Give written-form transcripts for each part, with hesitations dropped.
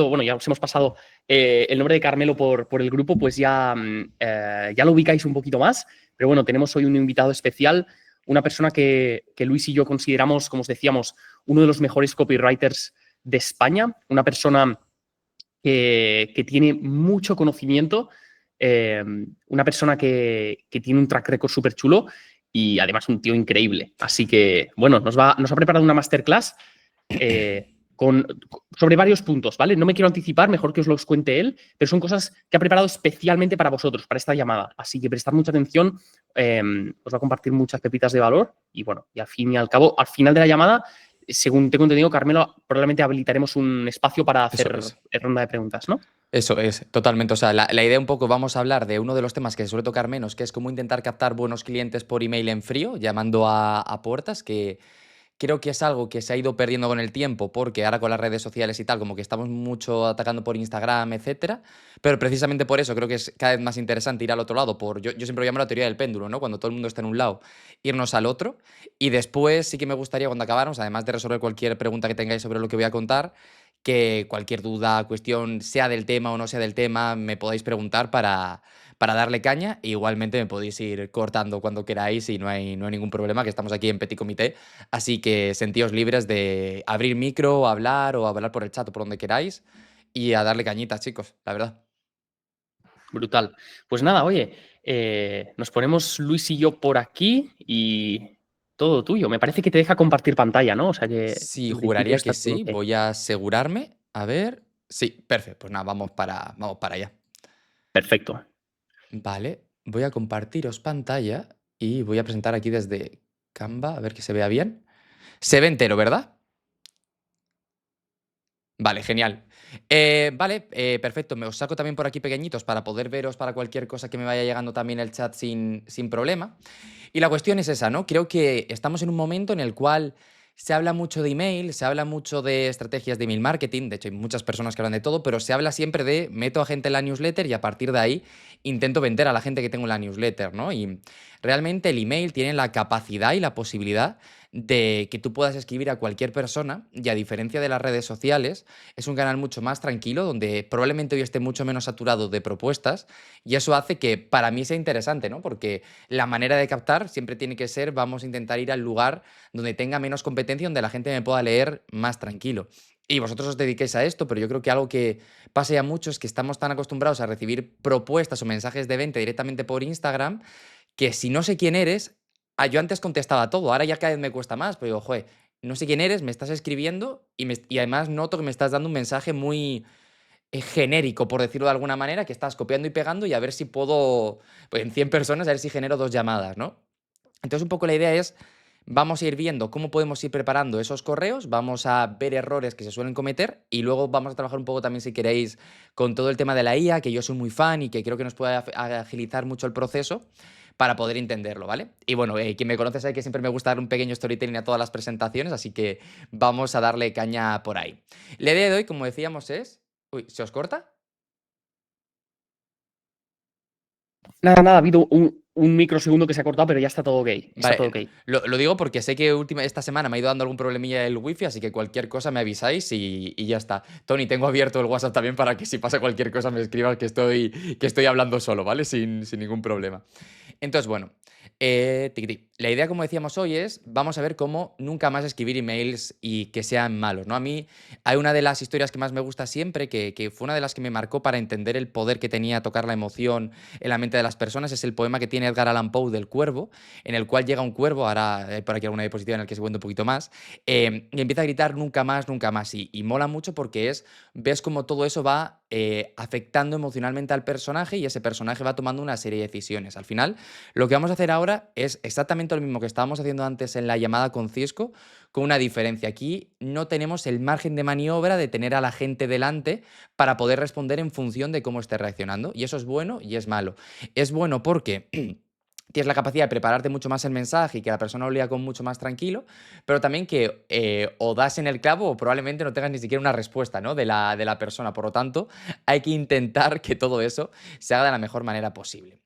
bueno, ya os hemos pasado el nombre de Carmelo por el grupo, pues ya, ya lo ubicáis un poquito más. Pero bueno, tenemos hoy un invitado especial, una persona que Luis y yo consideramos, como os decíamos, uno de los mejores copywriters de España, una persona que tiene mucho conocimiento, una persona que tiene un track record súper chulo y además un tío increíble. Así que, bueno, nos ha preparado una masterclass sobre varios puntos, ¿vale? No me quiero anticipar, mejor que os los cuente él, pero son cosas que ha preparado especialmente para vosotros, para esta llamada. Así que prestad mucha atención, os va a compartir muchas pepitas de valor y bueno, y al fin y al cabo, al final de la llamada, según tengo entendido, Carmelo, probablemente habilitaremos un espacio para Eso hacer es. ronda de preguntas, ¿no? Eso es, totalmente. O sea, la idea un poco, vamos a hablar de uno de los temas que se suele tocar menos, que es cómo intentar captar buenos clientes por email en frío, llamando a puertas, que creo que es algo que se ha ido perdiendo con el tiempo, porque ahora con las redes sociales y tal, como que estamos mucho atacando por Instagram, etcétera. Pero precisamente por eso creo que es cada vez más interesante ir al otro lado. Yo siempre lo llamo la teoría del péndulo, ¿no? Cuando todo el mundo está en un lado, irnos al otro. Y después sí que me gustaría, cuando acabáramos, además de resolver cualquier pregunta que tengáis sobre lo que voy a contar, que cualquier duda, cuestión, sea del tema o no sea del tema, me podáis preguntar para darle caña. E igualmente me podéis ir cortando cuando queráis y no hay ningún problema, que estamos aquí en Petit Comité. Así que sentíos libres de abrir micro, o hablar por el chat o por donde queráis. Y a darle cañita, chicos, la verdad. Brutal. Pues nada, oye, nos ponemos Luis y yo por aquí y todo tuyo. Me parece que te deja compartir pantalla, ¿no? O sea que Sí, en principio juraría que está todo sí. ok. Voy a asegurarme. A ver. Sí, perfecto. Pues nada, vamos para allá. Perfecto. Vale, voy a compartiros pantalla y voy a presentar aquí desde Canva, a ver que se vea bien. Se ve entero, ¿verdad? Vale, genial. Vale, perfecto. Me os saco también por aquí pequeñitos para poder veros para cualquier cosa que me vaya llegando también el chat sin problema. Y la cuestión es esa, ¿no? Creo que estamos en un momento en el cual se habla mucho de email, se habla mucho de estrategias de email marketing, de hecho hay muchas personas que hablan de todo, pero se habla siempre de meto a gente en la newsletter y a partir de ahí intento vender a la gente que tengo en la newsletter, ¿no? Y realmente el email tiene la capacidad y la posibilidad de que tú puedas escribir a cualquier persona y a diferencia de las redes sociales, es un canal mucho más tranquilo donde probablemente hoy esté mucho menos saturado de propuestas y eso hace que para mí sea interesante, ¿no? Porque la manera de captar siempre tiene que ser, vamos a intentar ir al lugar donde tenga menos competencia, donde la gente me pueda leer más tranquilo. Y vosotros os dediquéis a esto, pero yo creo que algo que pasa ya mucho es que estamos tan acostumbrados a recibir propuestas o mensajes de venta directamente por Instagram que si no sé quién eres, yo antes contestaba todo, ahora ya cada vez me cuesta más, pero digo, joder, no sé quién eres, me estás escribiendo y además noto que me estás dando un mensaje muy genérico, por decirlo de alguna manera, que estás copiando y pegando y a ver si puedo, pues en 100 personas, a ver si genero 2 llamadas, ¿no? Entonces, un poco la idea es, vamos a ir viendo cómo podemos ir preparando esos correos, vamos a ver errores que se suelen cometer y luego vamos a trabajar un poco también, si queréis, con todo el tema de la IA, que yo soy muy fan y que creo que nos puede agilizar mucho el proceso para poder entenderlo, ¿vale? Y bueno, quien me conoce sabe que siempre me gusta dar un pequeño storytelling a todas las presentaciones, así que vamos a darle caña por ahí. La idea de hoy, como decíamos, es... Uy, ¿se os corta? Nada, ha habido un microsegundo que se ha cortado, pero ya está todo ok. Está todo ok. Vale, lo digo porque sé que esta semana me ha ido dando algún problemilla el wifi, así que cualquier cosa me avisáis y ya está. Tony, tengo abierto el WhatsApp también para que si pasa cualquier cosa me escribas que estoy hablando solo, ¿vale? Sin ningún problema. Entonces, bueno, tiquití. La idea, como decíamos hoy, es vamos a ver cómo nunca más escribir emails y que sean malos, ¿no? A mí hay una de las historias que más me gusta siempre, que fue una de las que me marcó para entender el poder que tenía tocar la emoción en la mente de las personas, es el poema que tiene Edgar Allan Poe del Cuervo, en el cual llega un cuervo, ahora hay por aquí alguna diapositiva en la que se cuenta un poquito más, y empieza a gritar nunca más, nunca más. Y mola mucho porque ves cómo todo eso va afectando emocionalmente al personaje y ese personaje va tomando una serie de decisiones. Al final, lo que vamos a hacer ahora es exactamente lo mismo que estábamos haciendo antes en la llamada con Cisco, con una diferencia. Aquí no tenemos el margen de maniobra de tener a la gente delante para poder responder en función de cómo esté reaccionando. Y eso es bueno y es malo. Es bueno porque tienes la capacidad de prepararte mucho más el mensaje y que la persona lo lea con mucho más tranquilo, pero también que o das en el clavo o probablemente no tengas ni siquiera una respuesta, ¿no? de la persona. Por lo tanto, hay que intentar que todo eso se haga de la mejor manera posible.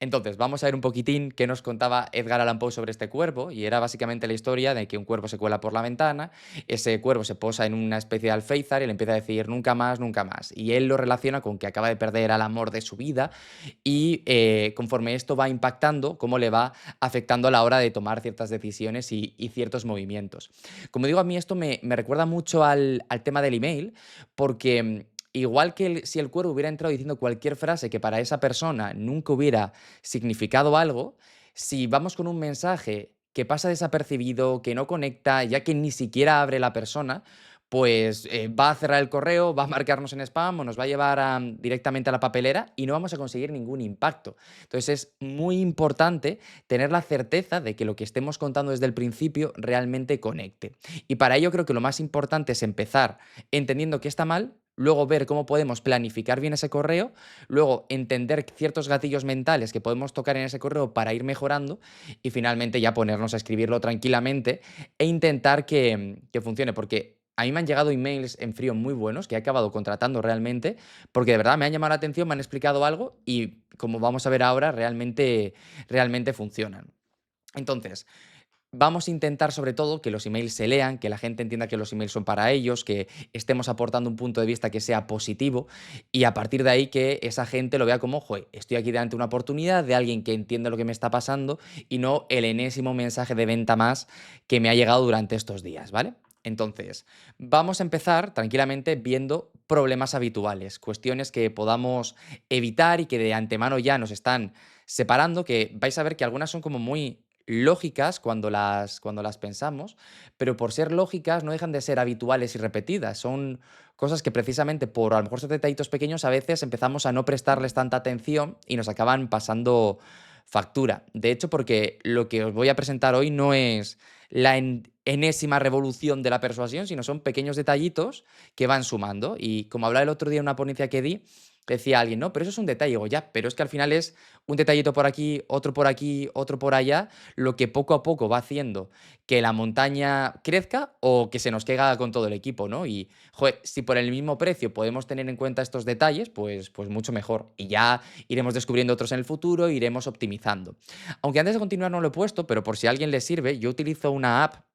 Entonces, vamos a ver un poquitín qué nos contaba Edgar Allan Poe sobre este cuervo, y era básicamente la historia de que un cuervo se cuela por la ventana, ese cuervo se posa en una especie de alféizar y le empieza a decir nunca más, nunca más. Y él lo relaciona con que acaba de perder al amor de su vida y conforme esto va impactando, cómo le va afectando a la hora de tomar ciertas decisiones y ciertos movimientos. Como digo, a mí esto me recuerda mucho al tema del email, porque igual que si el cuervo hubiera entrado diciendo cualquier frase que para esa persona nunca hubiera significado algo, si vamos con un mensaje que pasa desapercibido, que no conecta, ya que ni siquiera abre la persona, pues va a cerrar el correo, va a marcarnos en spam o nos va a llevar directamente a la papelera y no vamos a conseguir ningún impacto. Entonces es muy importante tener la certeza de que lo que estemos contando desde el principio realmente conecte. Y para ello creo que lo más importante es empezar entendiendo que está mal, luego ver cómo podemos planificar bien ese correo, luego entender ciertos gatillos mentales que podemos tocar en ese correo para ir mejorando y finalmente ya ponernos a escribirlo tranquilamente e intentar que funcione, porque a mí me han llegado emails en frío muy buenos que he acabado contratando realmente, porque de verdad me han llamado la atención, me han explicado algo y como vamos a ver ahora, realmente funcionan. Entonces, vamos a intentar, sobre todo, que los emails se lean, que la gente entienda que los emails son para ellos, que estemos aportando un punto de vista que sea positivo y a partir de ahí que esa gente lo vea como, joder, estoy aquí delante de una oportunidad de alguien que entiende lo que me está pasando y no el enésimo mensaje de venta más que me ha llegado durante estos días, ¿vale? Entonces, vamos a empezar tranquilamente viendo problemas habituales, cuestiones que podamos evitar y que de antemano ya nos están separando, que vais a ver que algunas son como muy lógicas cuando las pensamos, pero por ser lógicas no dejan de ser habituales y repetidas. Son cosas que precisamente por a lo mejor esos detallitos pequeños a veces empezamos a no prestarles tanta atención y nos acaban pasando factura. De hecho, porque lo que os voy a presentar hoy no es la enésima revolución de la persuasión, sino son pequeños detallitos que van sumando. Y como hablaba el otro día en una ponencia que di, decía alguien, no, pero eso es un detalle. Digo, ya, pero es que al final es un detallito por aquí, otro por allá, lo que poco a poco va haciendo que la montaña crezca o que se nos caiga con todo el equipo, ¿no? Y, joder, si por el mismo precio podemos tener en cuenta estos detalles, pues mucho mejor. Y ya iremos descubriendo otros en el futuro, iremos optimizando. Aunque antes de continuar no lo he puesto, pero por si a alguien le sirve, yo utilizo una app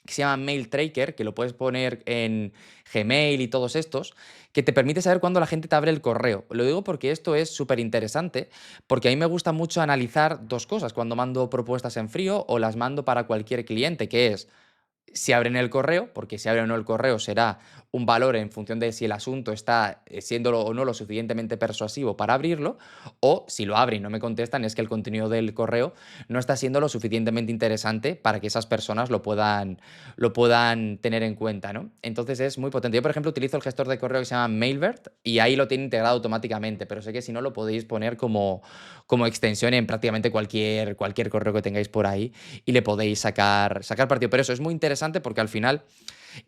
que se llama Mail Tracker, que lo puedes poner en Gmail y todos estos, que te permite saber cuándo la gente te abre el correo. Lo digo porque esto es súper interesante, porque a mí me gusta mucho analizar dos cosas cuando mando propuestas en frío o las mando para cualquier cliente, que es si abren el correo, porque si abren o no el correo será un valor en función de si el asunto está siendo o no lo suficientemente persuasivo para abrirlo, o si lo abren y no me contestan, es que el contenido del correo no está siendo lo suficientemente interesante para que esas personas lo puedan tener en cuenta, ¿no? Entonces es muy potente. Yo, por ejemplo, utilizo el gestor de correo que se llama Mailbird y ahí lo tiene integrado automáticamente, pero sé que si no lo podéis poner como extensión en prácticamente cualquier correo que tengáis por ahí y le podéis sacar partido. Pero eso es muy interesante porque al final,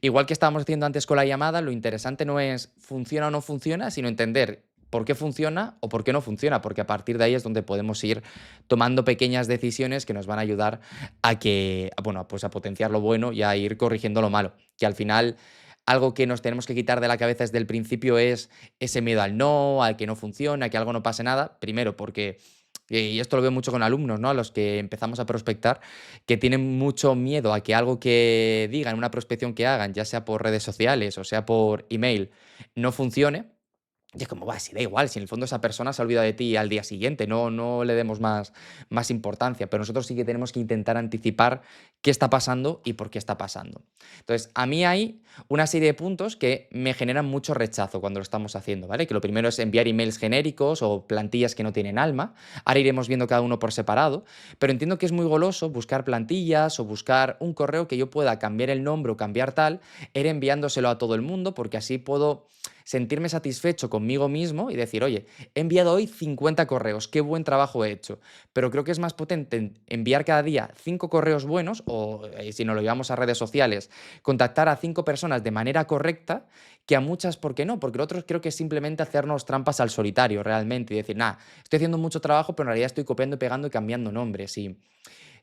igual que estábamos diciendo antes con la llamada, lo interesante no es funciona o no funciona, sino entender por qué funciona o por qué no funciona, porque a partir de ahí es donde podemos ir tomando pequeñas decisiones que nos van a ayudar bueno, pues a potenciar lo bueno y a ir corrigiendo lo malo, que al final algo que nos tenemos que quitar de la cabeza desde el principio es ese miedo al no, al que no funciona, a que algo no pase nada. Primero, porque, y esto lo veo mucho con alumnos, ¿no? A los que empezamos a prospectar, que tienen mucho miedo a que algo que digan, una prospección que hagan, ya sea por redes sociales o sea por email, no funcione. Y es como, va, si da igual, si en el fondo esa persona se olvida de ti al día siguiente, no le demos más importancia, pero nosotros sí que tenemos que intentar anticipar qué está pasando y por qué está pasando. Entonces, a mí hay una serie de puntos que me generan mucho rechazo cuando lo estamos haciendo, ¿vale? Que lo primero es enviar emails genéricos o plantillas que no tienen alma. Ahora iremos viendo cada uno por separado, pero entiendo que es muy goloso buscar plantillas o buscar un correo que yo pueda cambiar el nombre o cambiar tal, ir enviándoselo a todo el mundo, porque así puedo sentirme satisfecho conmigo mismo y decir, oye, he enviado hoy 50 correos, qué buen trabajo he hecho. Pero creo que es más potente enviar cada día 5 correos buenos o, si nos lo llevamos a redes sociales, contactar a 5 personas de manera correcta que a muchas, ¿por qué no? Porque lo otro creo que es simplemente hacernos trampas al solitario realmente y decir, nada, estoy haciendo mucho trabajo, pero en realidad estoy copiando y pegando y cambiando nombres. Y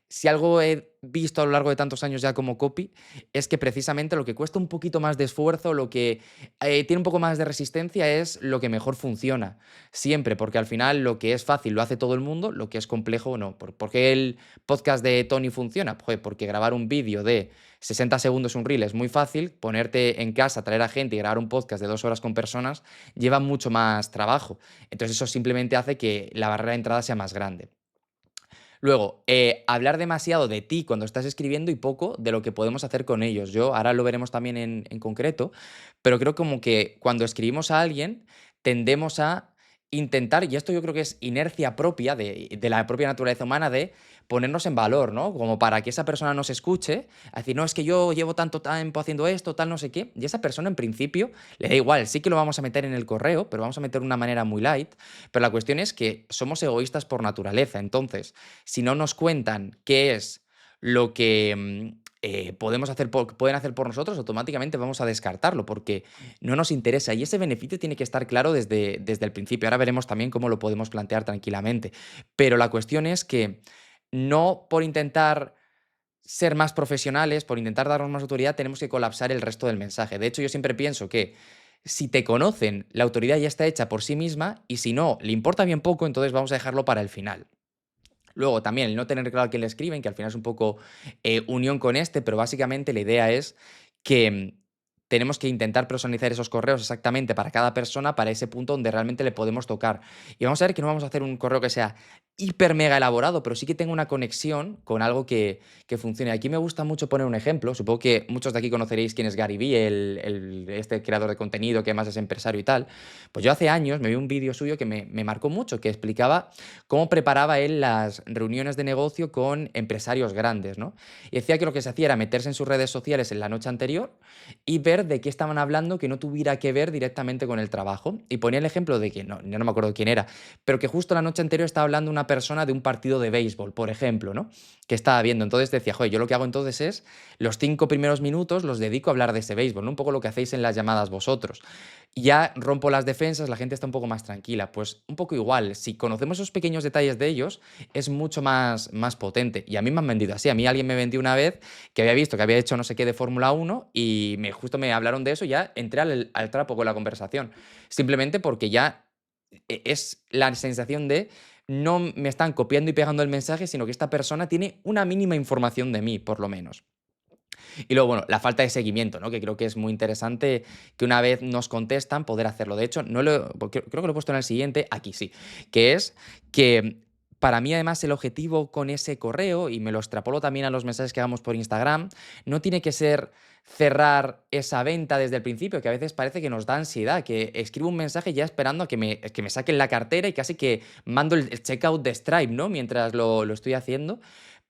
si algo he visto a lo largo de tantos años ya como copy, es que precisamente lo que cuesta un poquito más de esfuerzo, lo que tiene un poco más de resistencia es lo que mejor funciona. Siempre, porque al final lo que es fácil lo hace todo el mundo, lo que es complejo no. ¿Por qué el podcast de Tony funciona? Pues porque grabar un vídeo de 60 segundos, un reel, es muy fácil. Ponerte en casa, traer a gente y grabar un podcast de 2 horas con personas lleva mucho más trabajo. Entonces eso simplemente hace que la barrera de entrada sea más grande. Luego, hablar demasiado de ti cuando estás escribiendo y poco de lo que podemos hacer con ellos. Yo ahora lo veremos también en concreto, pero creo como que cuando escribimos a alguien tendemos a intentar, y esto yo creo que es inercia propia de la propia naturaleza humana, de ponernos en valor, ¿no? Como para que esa persona nos escuche, a decir, no, es que yo llevo tanto tiempo haciendo esto, tal, no sé qué, y esa persona en principio le da igual, sí que lo vamos a meter en el correo, pero vamos a meter de una manera muy light, pero la cuestión es que somos egoístas por naturaleza, entonces si no nos cuentan qué es lo que podemos hacer pueden hacer por nosotros, automáticamente vamos a descartarlo porque no nos interesa. Y ese beneficio tiene que estar claro desde el principio. Ahora veremos también cómo lo podemos plantear tranquilamente. Pero la cuestión es que no por intentar ser más profesionales, por intentar darnos más autoridad, tenemos que colapsar el resto del mensaje. De hecho, yo siempre pienso que si te conocen, la autoridad ya está hecha por sí misma y si no, le importa bien poco, entonces vamos a dejarlo para el final. Luego también el no tener claro a quién le escriben, que al final es un poco unión con este, pero básicamente la idea es que tenemos que intentar personalizar esos correos exactamente para cada persona, para ese punto donde realmente le podemos tocar. Y vamos a ver que no vamos a hacer un correo que sea hiper mega elaborado, pero sí que tenga una conexión con algo que funcione. Aquí me gusta mucho poner un ejemplo. Supongo que muchos de aquí conoceréis quién es Gary Vee, este creador de contenido que además es empresario y tal. Pues yo hace años me vi un vídeo suyo que me marcó mucho, que explicaba cómo preparaba él las reuniones de negocio con empresarios grandes, ¿no? Y decía que lo que se hacía era meterse en sus redes sociales en la noche anterior y ver de qué estaban hablando que no tuviera que ver directamente con el trabajo. Y ponía el ejemplo de que, no, yo no me acuerdo quién era, pero que justo la noche anterior estaba hablando una persona de un partido de béisbol, por ejemplo, ¿no? Que estaba viendo. Entonces decía, joder, yo lo que hago entonces es los 5 primeros minutos los dedico a hablar de ese béisbol, ¿no? Un poco lo que hacéis en las llamadas vosotros. Ya rompo las defensas, la gente está un poco más tranquila. Pues un poco igual, si conocemos esos pequeños detalles de ellos, es mucho más potente. Y a mí me han vendido así. A mí alguien me vendió una vez que había visto que había hecho no sé qué de Fórmula 1 y justo me hablaron de eso y ya entré al trapo con la conversación. Simplemente porque ya es la sensación de no me están copiando y pegando el mensaje, sino que esta persona tiene una mínima información de mí, por lo menos. Y luego, bueno, la falta de seguimiento, ¿no? Que creo que es muy interesante que una vez nos contestan poder hacerlo. De hecho, no creo que lo he puesto en el siguiente, aquí sí, que es que para mí además el objetivo con ese correo, y me lo extrapolo también a los mensajes que hagamos por Instagram, no tiene que ser cerrar esa venta desde el principio, que a veces parece que nos da ansiedad, que escribo un mensaje ya esperando a que me saquen la cartera y casi que mando el checkout de Stripe, ¿no? Mientras lo estoy haciendo.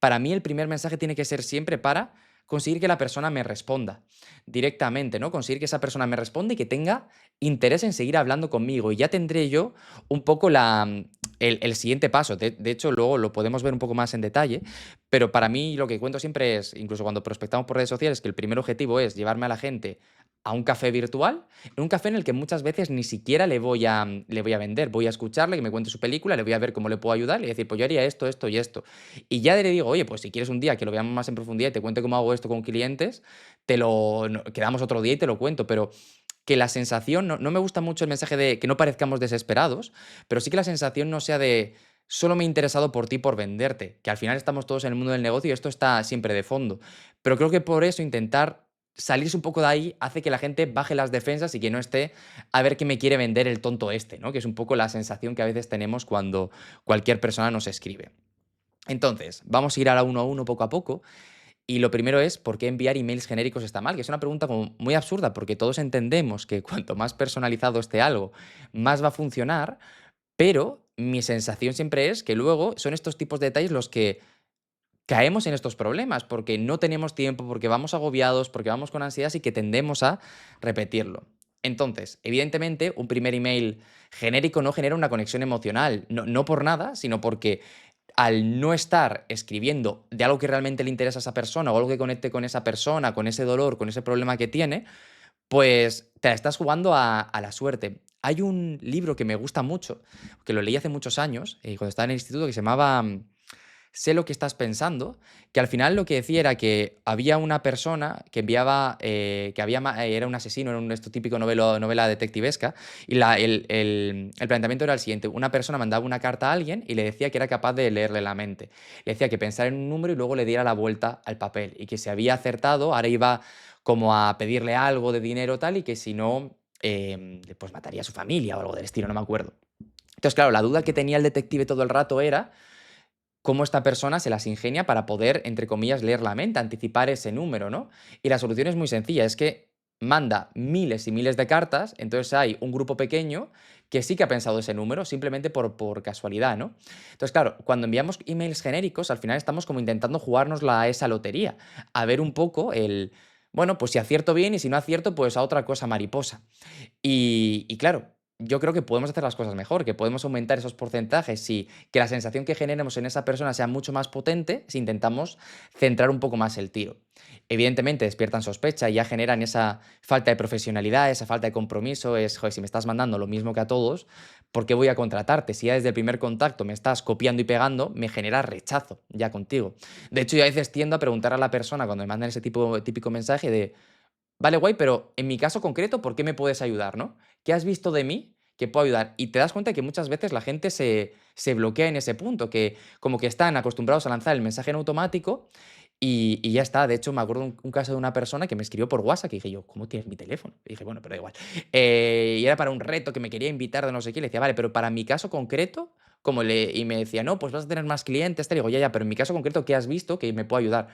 Para mí el primer mensaje tiene que ser siempre para conseguir que la persona me responda directamente, ¿no? Conseguir que esa persona me responda y que tenga interés en seguir hablando conmigo. Y ya tendré yo un poco el siguiente paso. De hecho, luego lo podemos ver un poco más en detalle, pero para mí lo que cuento siempre es, incluso cuando prospectamos por redes sociales, que el primer objetivo es llevarme a la gente a un café virtual, en un café en el que muchas veces ni siquiera le voy a vender, voy a escucharle, que me cuente su película, le voy a ver cómo le puedo ayudar, y decir, pues yo haría esto, esto y esto. Y ya le digo, oye, pues si quieres un día que lo veamos más en profundidad y te cuente cómo hago esto con clientes, quedamos otro día y te lo cuento, pero que la sensación, no me gusta mucho el mensaje de que no parezcamos desesperados, pero sí que la sensación no sea de solo me he interesado por ti por venderte, que al final estamos todos en el mundo del negocio y esto está siempre de fondo. Pero creo que por eso intentar salirse un poco de ahí hace que la gente baje las defensas y que no esté a ver qué me quiere vender el tonto este, ¿no? Que es un poco la sensación que a veces tenemos cuando cualquier persona nos escribe. Entonces, vamos a ir ahora uno a uno poco a poco. Y lo primero es, ¿por qué enviar emails genéricos está mal? Que es una pregunta como muy absurda, porque todos entendemos que cuanto más personalizado esté algo, más va a funcionar, pero mi sensación siempre es que luego son estos tipos de detalles los que caemos en estos problemas, porque no tenemos tiempo, porque vamos agobiados, porque vamos con ansiedad y que tendemos a repetirlo. Entonces, evidentemente, un primer email genérico no genera una conexión emocional, no por nada, sino porque al no estar escribiendo de algo que realmente le interesa a esa persona o algo que conecte con esa persona, con ese dolor, con ese problema que tiene, pues te la estás jugando a la suerte. Hay un libro que me gusta mucho, que lo leí hace muchos años, cuando estaba en el instituto, que sé lo que estás pensando, que al final lo que decía era que había una persona que enviaba, era un asesino, era esto típico novela detectivesca, y el planteamiento era el siguiente: una persona mandaba una carta a alguien y le decía que era capaz de leerle la mente. Le decía que pensara en un número y luego le diera la vuelta al papel, y que si había acertado, ahora iba como a pedirle algo de dinero tal, y que si no, pues mataría a su familia o algo del estilo, no me acuerdo. Entonces, claro, la duda que tenía el detective todo el rato era cómo esta persona se las ingenia para poder, entre comillas, leer la mente, anticipar ese número, ¿no? Y la solución es muy sencilla, es que manda miles y miles de cartas, entonces hay un grupo pequeño que sí que ha pensado ese número, simplemente por casualidad, ¿no? Entonces, claro, cuando enviamos emails genéricos, al final estamos como intentando jugárnosla a esa lotería, a ver un poco bueno, pues si acierto bien y si no acierto, pues a otra cosa mariposa. Y claro, yo creo que podemos hacer las cosas mejor, que podemos aumentar esos porcentajes y que la sensación que generemos en esa persona sea mucho más potente si intentamos centrar un poco más el tiro. Evidentemente despiertan sospecha y ya generan esa falta de profesionalidad, esa falta de compromiso, joder, si me estás mandando lo mismo que a todos, ¿por qué voy a contratarte? Si ya desde el primer contacto me estás copiando y pegando, me genera rechazo ya contigo. De hecho, yo a veces tiendo a preguntar a la persona cuando me mandan ese típico mensaje de: vale, guay, pero en mi caso concreto, ¿por qué me puedes ayudar, no? ¿Qué has visto de mí que puedo ayudar? Y te das cuenta que muchas veces la gente se bloquea en ese punto, que como que están acostumbrados a lanzar el mensaje en automático y ya está. De hecho, me acuerdo un caso de una persona que me escribió por WhatsApp, que dije yo: ¿cómo tienes mi teléfono? Y dije, bueno, pero da igual. Y era para un reto que me quería invitar de no sé qué. Le decía, vale, pero para mi caso concreto, y me decía, no, pues vas a tener más clientes. Te digo, ya, pero en mi caso concreto, ¿qué has visto que me puede ayudar?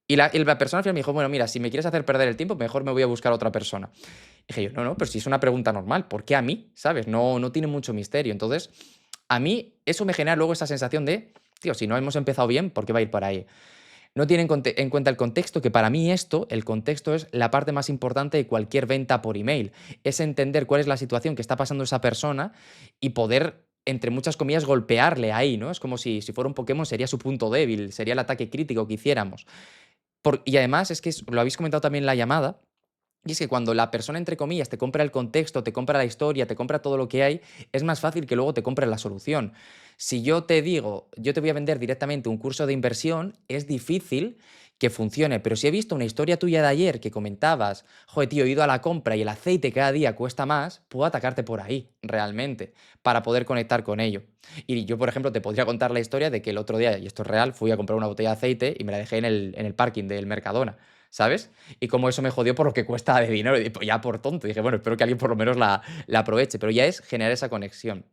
Y la persona al final me dijo: bueno, mira, si me quieres hacer perder el tiempo, mejor me voy a buscar a otra persona. Dije yo: no, no, pero si es una pregunta normal, ¿por qué a mí? ¿Sabes? No, no tiene mucho misterio. Entonces, a mí eso me genera luego esa sensación de, tío, si no hemos empezado bien, ¿por qué va a ir por ahí? No tienen en cuenta el contexto, que para mí el contexto es la parte más importante de cualquier venta por email. Es entender cuál es la situación que está pasando esa persona y poder, entre muchas comillas, golpearle ahí, ¿no? Es como si fuera un Pokémon, sería su punto débil, sería el ataque crítico que hiciéramos. Y además es que lo habéis comentado también en la llamada, y es que cuando la persona, entre comillas, te compra el contexto, te compra la historia, te compra todo lo que hay, es más fácil que luego te compre la solución. Si yo te digo, yo te voy a vender directamente un curso de inversión, es difícil que funcione. Pero si he visto una historia tuya de ayer que comentabas, joder, tío, he ido a la compra y el aceite cada día cuesta más, puedo atacarte por ahí, realmente, para poder conectar con ello. Y yo, por ejemplo, te podría contar la historia de que el otro día, y esto es real, fui a comprar una botella de aceite y me la dejé en el parking del Mercadona, ¿sabes? Y como eso me jodió por lo que cuesta de dinero, y pues ya por tonto. Dije, bueno, espero que alguien por lo menos la aproveche, pero ya es generar esa conexión.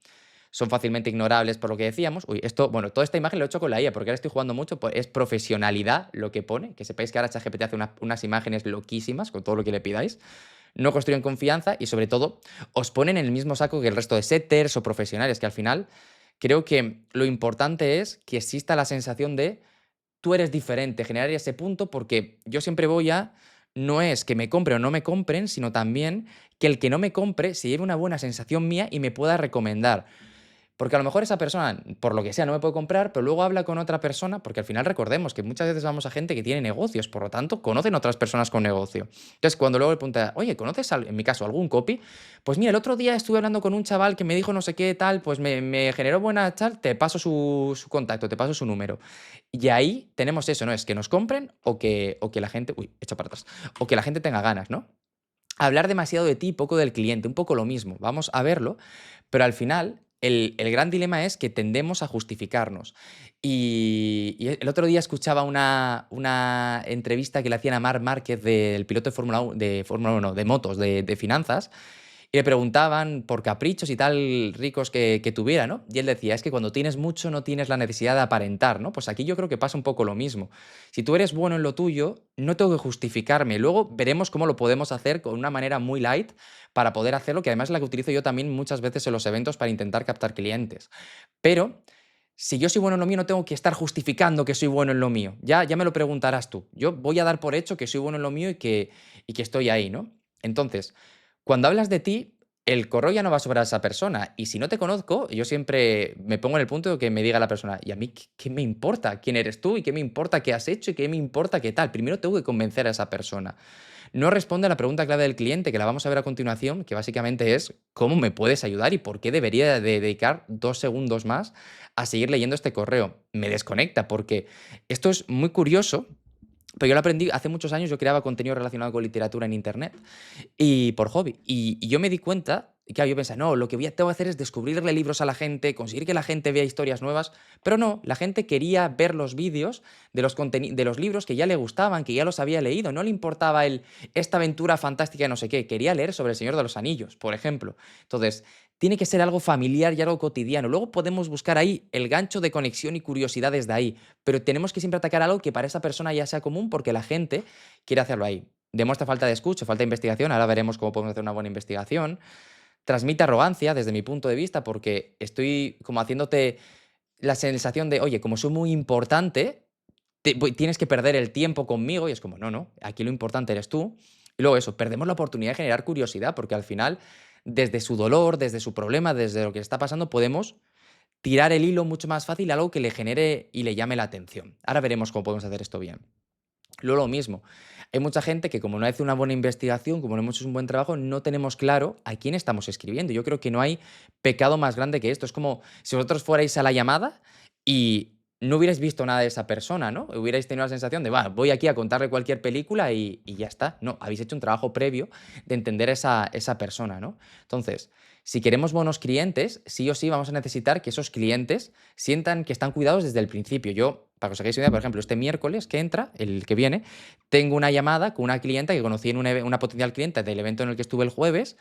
Son fácilmente ignorables por lo que decíamos. Uy, bueno, toda esta imagen lo he hecho con la IA, porque ahora estoy jugando mucho, pues es profesionalidad lo que pone, que sepáis que ahora ChatGPT hace unas imágenes loquísimas con todo lo que le pidáis. No construyen confianza y sobre todo os ponen en el mismo saco que el resto de setters o profesionales, que al final creo que lo importante es que exista la sensación de tú eres diferente, generar ese punto, porque yo siempre voy a, no es que me compre o no me compren, sino también que el que no me compre se lleve una buena sensación mía y me pueda recomendar. Porque a lo mejor esa persona, por lo que sea, no me puede comprar, pero luego habla con otra persona, porque al final recordemos que muchas veces vamos a gente que tiene negocios, por lo tanto, conocen otras personas con negocio. Entonces, cuando luego le pregunta, oye, ¿conoces, en mi caso, algún copy? Pues mira, el otro día estuve hablando con un chaval que me dijo no sé qué tal, pues me generó buena chat, te paso su contacto, te paso su número. Y ahí tenemos eso, ¿no? Es que nos compren o que la gente, uy, echa para atrás, o que la gente tenga ganas, ¿no? Hablar demasiado de ti, poco del cliente, un poco lo mismo. Vamos a verlo, pero al final el gran dilema es que tendemos a justificarnos. Y el otro día escuchaba una entrevista que le hacían a Marc Márquez, del piloto de Fórmula 1, de motos, de finanzas, y le preguntaban por caprichos y tal ricos que tuviera, ¿no? Y él decía, es que cuando tienes mucho no tienes la necesidad de aparentar, ¿no? Pues aquí yo creo que pasa un poco lo mismo. Si tú eres bueno en lo tuyo, no tengo que justificarme. Luego veremos cómo lo podemos hacer con una manera muy light para poder hacerlo, que además es la que utilizo yo también muchas veces en los eventos para intentar captar clientes. Pero si yo soy bueno en lo mío, no tengo que estar justificando que soy bueno en lo mío. Ya me lo preguntarás tú. Yo voy a dar por hecho que soy bueno en lo mío y que estoy ahí, ¿no? Entonces, cuando hablas de ti, el correo ya no va sobre esa persona. Y si no te conozco, yo siempre me pongo en el punto de que me diga la persona, ¿y a mí qué me importa quién eres tú? ¿Y qué me importa qué has hecho? ¿Y qué me importa qué tal? Primero tengo que convencer a esa persona. No responde a la pregunta clave del cliente, que la vamos a ver a continuación, que básicamente es ¿cómo me puedes ayudar y por qué debería de dedicar 2 segundos más a seguir leyendo este correo? Me desconecta porque esto es muy curioso, pero yo lo aprendí hace muchos años, yo creaba contenido relacionado con literatura en internet y por hobby. Y yo me di cuenta, y claro, yo pensaba, no, lo que tengo que hacer es descubrirle libros a la gente, conseguir que la gente vea historias nuevas, pero no, la gente quería ver los vídeos de los libros que ya le gustaban, que ya los había leído, no le importaba esta aventura fantástica de no sé qué, quería leer sobre El Señor de los Anillos, por ejemplo. Entonces, tiene que ser algo familiar y algo cotidiano. Luego podemos buscar ahí el gancho de conexión y curiosidad desde ahí, pero tenemos que siempre atacar algo que para esa persona ya sea común porque la gente quiere hacerlo ahí. Demuestra falta de escucha, falta de investigación. Ahora veremos cómo podemos hacer una buena investigación. Transmite arrogancia desde mi punto de vista porque estoy como haciéndote la sensación de, oye, como soy muy importante, tienes que perder el tiempo conmigo y es como, no, no, aquí lo importante eres tú. Y luego eso, perdemos la oportunidad de generar curiosidad porque al final, desde su dolor, desde su problema, desde lo que le está pasando, podemos tirar el hilo mucho más fácil a algo que le genere y le llame la atención. Ahora veremos cómo podemos hacer esto bien. Luego lo mismo, hay mucha gente que como no hace una buena investigación, como no hemos hecho un buen trabajo, no tenemos claro a quién estamos escribiendo. Yo creo que no hay pecado más grande que esto. Es como si vosotros fuerais a la llamada y no hubierais visto nada de esa persona, ¿no? Hubierais tenido la sensación de, va, voy aquí a contarle cualquier película y ya está. No, habéis hecho un trabajo previo de entender esa persona, ¿no? Entonces, si queremos buenos clientes, sí o sí vamos a necesitar que esos clientes sientan que están cuidados desde el principio. Yo, para que os hagáis una idea, por ejemplo, este miércoles que entra, el que viene, tengo una llamada con una clienta que conocí en una potencial clienta del evento en el que estuve el jueves.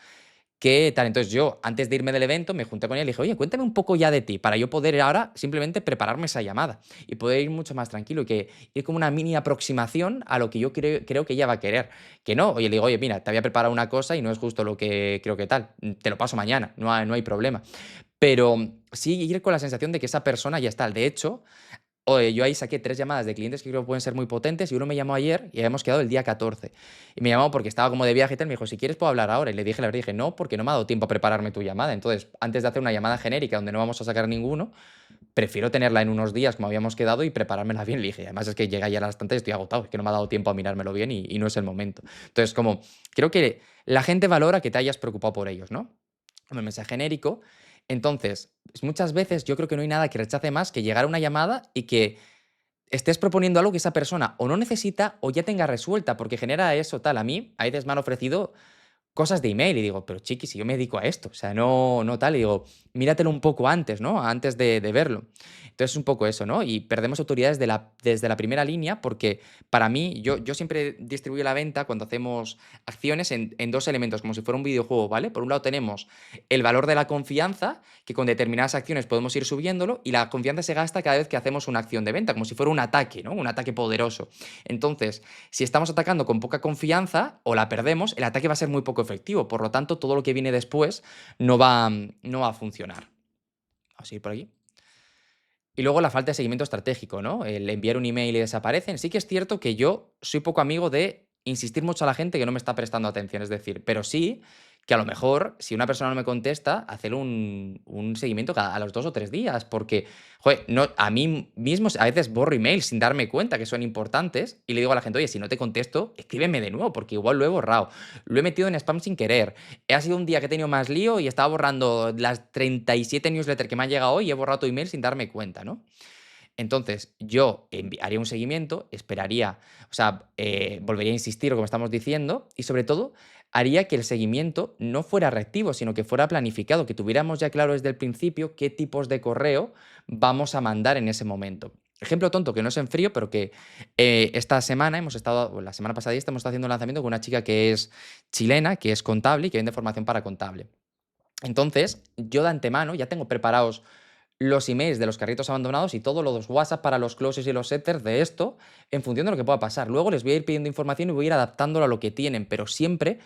¿Qué tal? Entonces yo, antes de irme del evento, me junté con ella y le dije, oye, cuéntame un poco ya de ti, para yo poder ahora simplemente prepararme esa llamada y poder ir mucho más tranquilo y que ir como una mini aproximación a lo que yo creo que ella va a querer. Que no, oye, le digo, oye, mira, te había preparado una cosa y no es justo lo que creo que tal, te lo paso mañana, no hay problema. Pero sí ir con la sensación de que esa persona ya está. De hecho, oye, yo ahí saqué 3 llamadas de clientes que creo que pueden ser muy potentes y uno me llamó ayer y habíamos quedado el día 14. Y me llamó porque estaba como de viaje y tal, me dijo, si quieres puedo hablar ahora. Y le dije, la verdad, dije, no, porque no me ha dado tiempo a prepararme tu llamada. Entonces, antes de hacer una llamada genérica donde no vamos a sacar ninguno, prefiero tenerla en unos días como habíamos quedado y preparármela bien. Le dije, además es que llega ya a las tantas y estoy agotado, es que no me ha dado tiempo a mirármelo bien y no es el momento. Entonces, como, creo que la gente valora que te hayas preocupado por ellos, ¿no? Como el mensaje genérico. Entonces, muchas veces yo creo que no hay nada que rechace más que llegar a una llamada y que estés proponiendo algo que esa persona o no necesita o ya tenga resuelta, porque genera eso tal. A mí, a veces me han ofrecido cosas de email y digo, pero chiqui, si yo me dedico a esto, o sea, no tal, y digo, míratelo un poco antes, ¿no? Antes de verlo. Entonces es un poco eso, ¿no? Y perdemos autoridades desde la primera línea porque para mí, yo siempre distribuyo la venta cuando hacemos acciones en 2 elementos, como si fuera un videojuego, ¿vale? Por un lado tenemos el valor de la confianza, que con determinadas acciones podemos ir subiéndolo, y la confianza se gasta cada vez que hacemos una acción de venta, como si fuera un ataque, ¿no? Un ataque poderoso. Entonces, si estamos atacando con poca confianza o la perdemos, el ataque va a ser muy poco efectivo. Por lo tanto, todo lo que viene después no va a funcionar. Vamos a ir por aquí. Y luego la falta de seguimiento estratégico, ¿no? El enviar un email y desaparecen. Sí que es cierto que yo soy poco amigo de insistir mucho a la gente que no me está prestando atención. Es decir, pero sí que a lo mejor, si una persona no me contesta, hacer un seguimiento a los 2 o 3 días. Porque, joder, no, a mí mismo a veces borro emails sin darme cuenta que son importantes y le digo a la gente, oye, si no te contesto, escríbeme de nuevo, porque igual lo he borrado. Lo he metido en spam sin querer. Ha sido un día que he tenido más lío y estaba borrando las 37 newsletters que me han llegado hoy y he borrado tu email sin darme cuenta, ¿no? Entonces, yo haría un seguimiento, esperaría, o sea, volvería a insistir, como estamos diciendo, y sobre todo, haría que el seguimiento no fuera reactivo, sino que fuera planificado, que tuviéramos ya claro desde el principio qué tipos de correo vamos a mandar en ese momento. Ejemplo tonto que no es en frío, pero que esta semana hemos estado, o la semana pasada ya estamos haciendo un lanzamiento con una chica que es chilena, que es contable y que vende formación para contable. Entonces, yo de antemano ya tengo preparados los emails de los carritos abandonados y todos los WhatsApp para los closes y los setters de esto en función de lo que pueda pasar. Luego les voy a ir pidiendo información y voy a ir adaptándolo a lo que tienen, pero siempre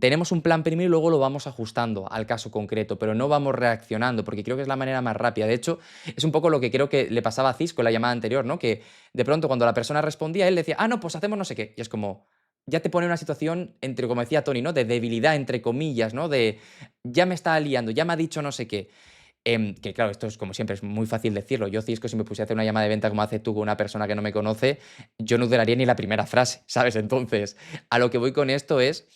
tenemos un plan primero y luego lo vamos ajustando al caso concreto, pero no vamos reaccionando, porque creo que es la manera más rápida. De hecho, es un poco lo que creo que le pasaba a Cisco en la llamada anterior, ¿no? Que de pronto cuando la persona respondía, él decía, ah, no, pues hacemos no sé qué. Y es como, ya te pone en una situación, entre, como decía Tony, ¿no? De debilidad, entre comillas, ¿no? De ya me está liando, ya me ha dicho no sé qué. Que claro, esto es como siempre, es muy fácil decirlo. Yo, Cisco, si me pusiera a hacer una llamada de venta como haces tú con una persona que no me conoce, yo no duraría ni la primera frase, ¿sabes? Entonces, a lo que voy con esto es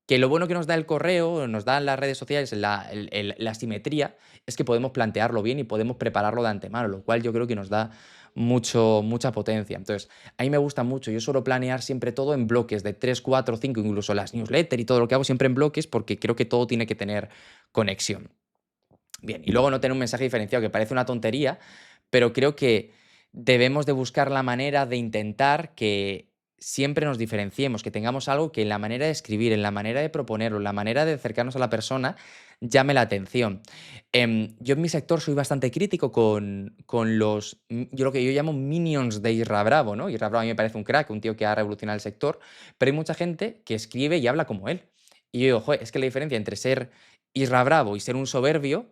que lo bueno que nos da el correo, nos dan las redes sociales, la simetría, es que podemos plantearlo bien y podemos prepararlo de antemano, lo cual yo creo que nos da mucha potencia. Entonces, a mí me gusta mucho. Yo suelo planear siempre todo en bloques de 3, 4, 5, incluso las newsletters y todo lo que hago siempre en bloques porque creo que todo tiene que tener conexión. Bien, y luego no tener un mensaje diferenciado, que parece una tontería, pero creo que debemos de buscar la manera de intentar que siempre nos diferenciemos, que tengamos algo que en la manera de escribir, en la manera de proponerlo, en la manera de acercarnos a la persona, llame la atención. Yo en mi sector soy bastante crítico con yo lo que yo llamo minions de Isra Bravo, ¿no? Isra Bravo a mí me parece un crack, un tío que ha revolucionado el sector, pero hay mucha gente que escribe y habla como él. Y yo digo, joder, es que la diferencia entre ser Isra Bravo y ser un soberbio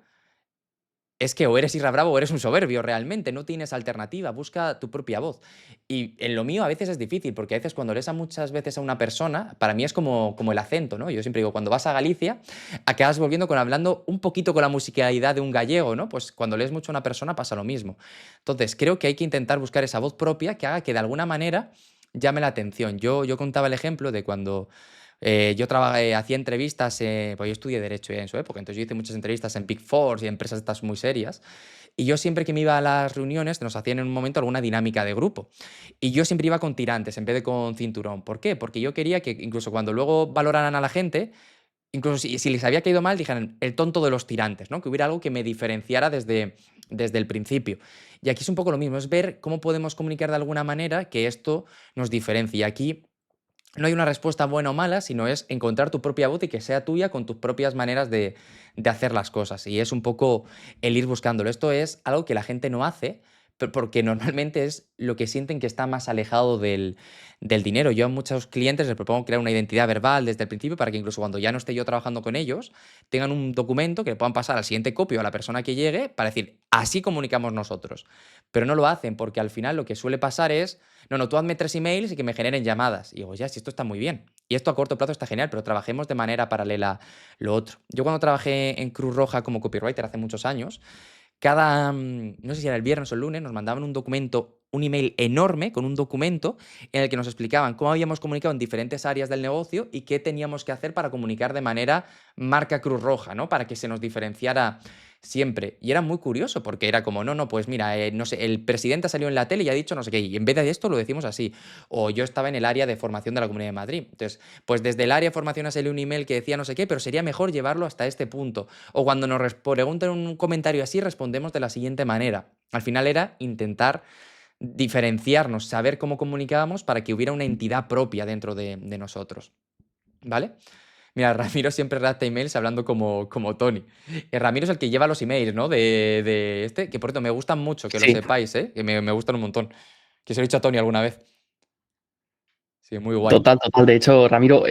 es que o eres Isra Bravo o eres un soberbio realmente, no tienes alternativa, busca tu propia voz. Y en lo mío a veces es difícil, porque a veces cuando lees a muchas veces a una persona, para mí es como el acento, ¿no? Yo siempre digo, cuando vas a Galicia, acabas volviendo con hablando un poquito con la musicalidad de un gallego, ¿no? Pues cuando lees mucho a una persona pasa lo mismo. Entonces, creo que hay que intentar buscar esa voz propia que haga que de alguna manera llame la atención. Yo contaba el ejemplo de cuando yo hacía entrevistas, pues yo estudié Derecho ya en su época, entonces yo hice muchas entrevistas en Big Four y empresas estas muy serias. Y yo siempre que me iba a las reuniones, nos hacían en un momento alguna dinámica de grupo. Y yo siempre iba con tirantes en vez de con cinturón. ¿Por qué? Porque yo quería que incluso cuando luego valoraran a la gente, incluso si les había caído mal, dijeran el tonto de los tirantes, ¿no? Que hubiera algo que me diferenciara desde el principio. Y aquí es un poco lo mismo, es ver cómo podemos comunicar de alguna manera que esto nos diferencie. Y aquí no hay una respuesta buena o mala, sino es encontrar tu propia voz y que sea tuya con tus propias maneras de hacer las cosas. Y es un poco el ir buscándolo. Esto es algo que la gente no hace porque normalmente es lo que sienten que está más alejado del dinero. Yo a muchos clientes les propongo crear una identidad verbal desde el principio para que incluso cuando ya no esté yo trabajando con ellos, tengan un documento que le puedan pasar al siguiente copio a la persona que llegue para decir, así comunicamos nosotros. Pero no lo hacen porque al final lo que suele pasar es no, no, tú hazme 3 emails y que me generen llamadas. Y digo, ya, si esto está muy bien. Y esto a corto plazo está genial, pero trabajemos de manera paralela lo otro. Yo cuando trabajé en Cruz Roja como copywriter hace muchos años, no sé si era el viernes o el lunes, nos mandaban un documento, un email enorme con un documento en el que nos explicaban cómo habíamos comunicado en diferentes áreas del negocio y qué teníamos que hacer para comunicar de manera marca Cruz Roja, ¿no? Para que se nos diferenciara siempre. Y era muy curioso porque era como, no, no, pues mira, no sé, el presidente ha salido en la tele y ha dicho no sé qué, y en vez de esto lo decimos así. O yo estaba en el área de formación de la Comunidad de Madrid. Entonces, pues desde el área de formación ha salido un email que decía no sé qué, pero sería mejor llevarlo hasta este punto. O cuando nos preguntan un comentario así, respondemos de la siguiente manera. Al final era intentar diferenciarnos, saber cómo comunicábamos para que hubiera una entidad propia dentro de nosotros. ¿Vale? Mira, Ramiro siempre redacta emails hablando como Tony. Ramiro es el que lleva los emails, ¿no? De este, que por cierto me gustan mucho, que lo Sí, sepáis, ¿eh? Que me gustan un montón. Que se lo he dicho a Tony alguna vez. Sí, muy guay. total, total. De hecho, Ramiro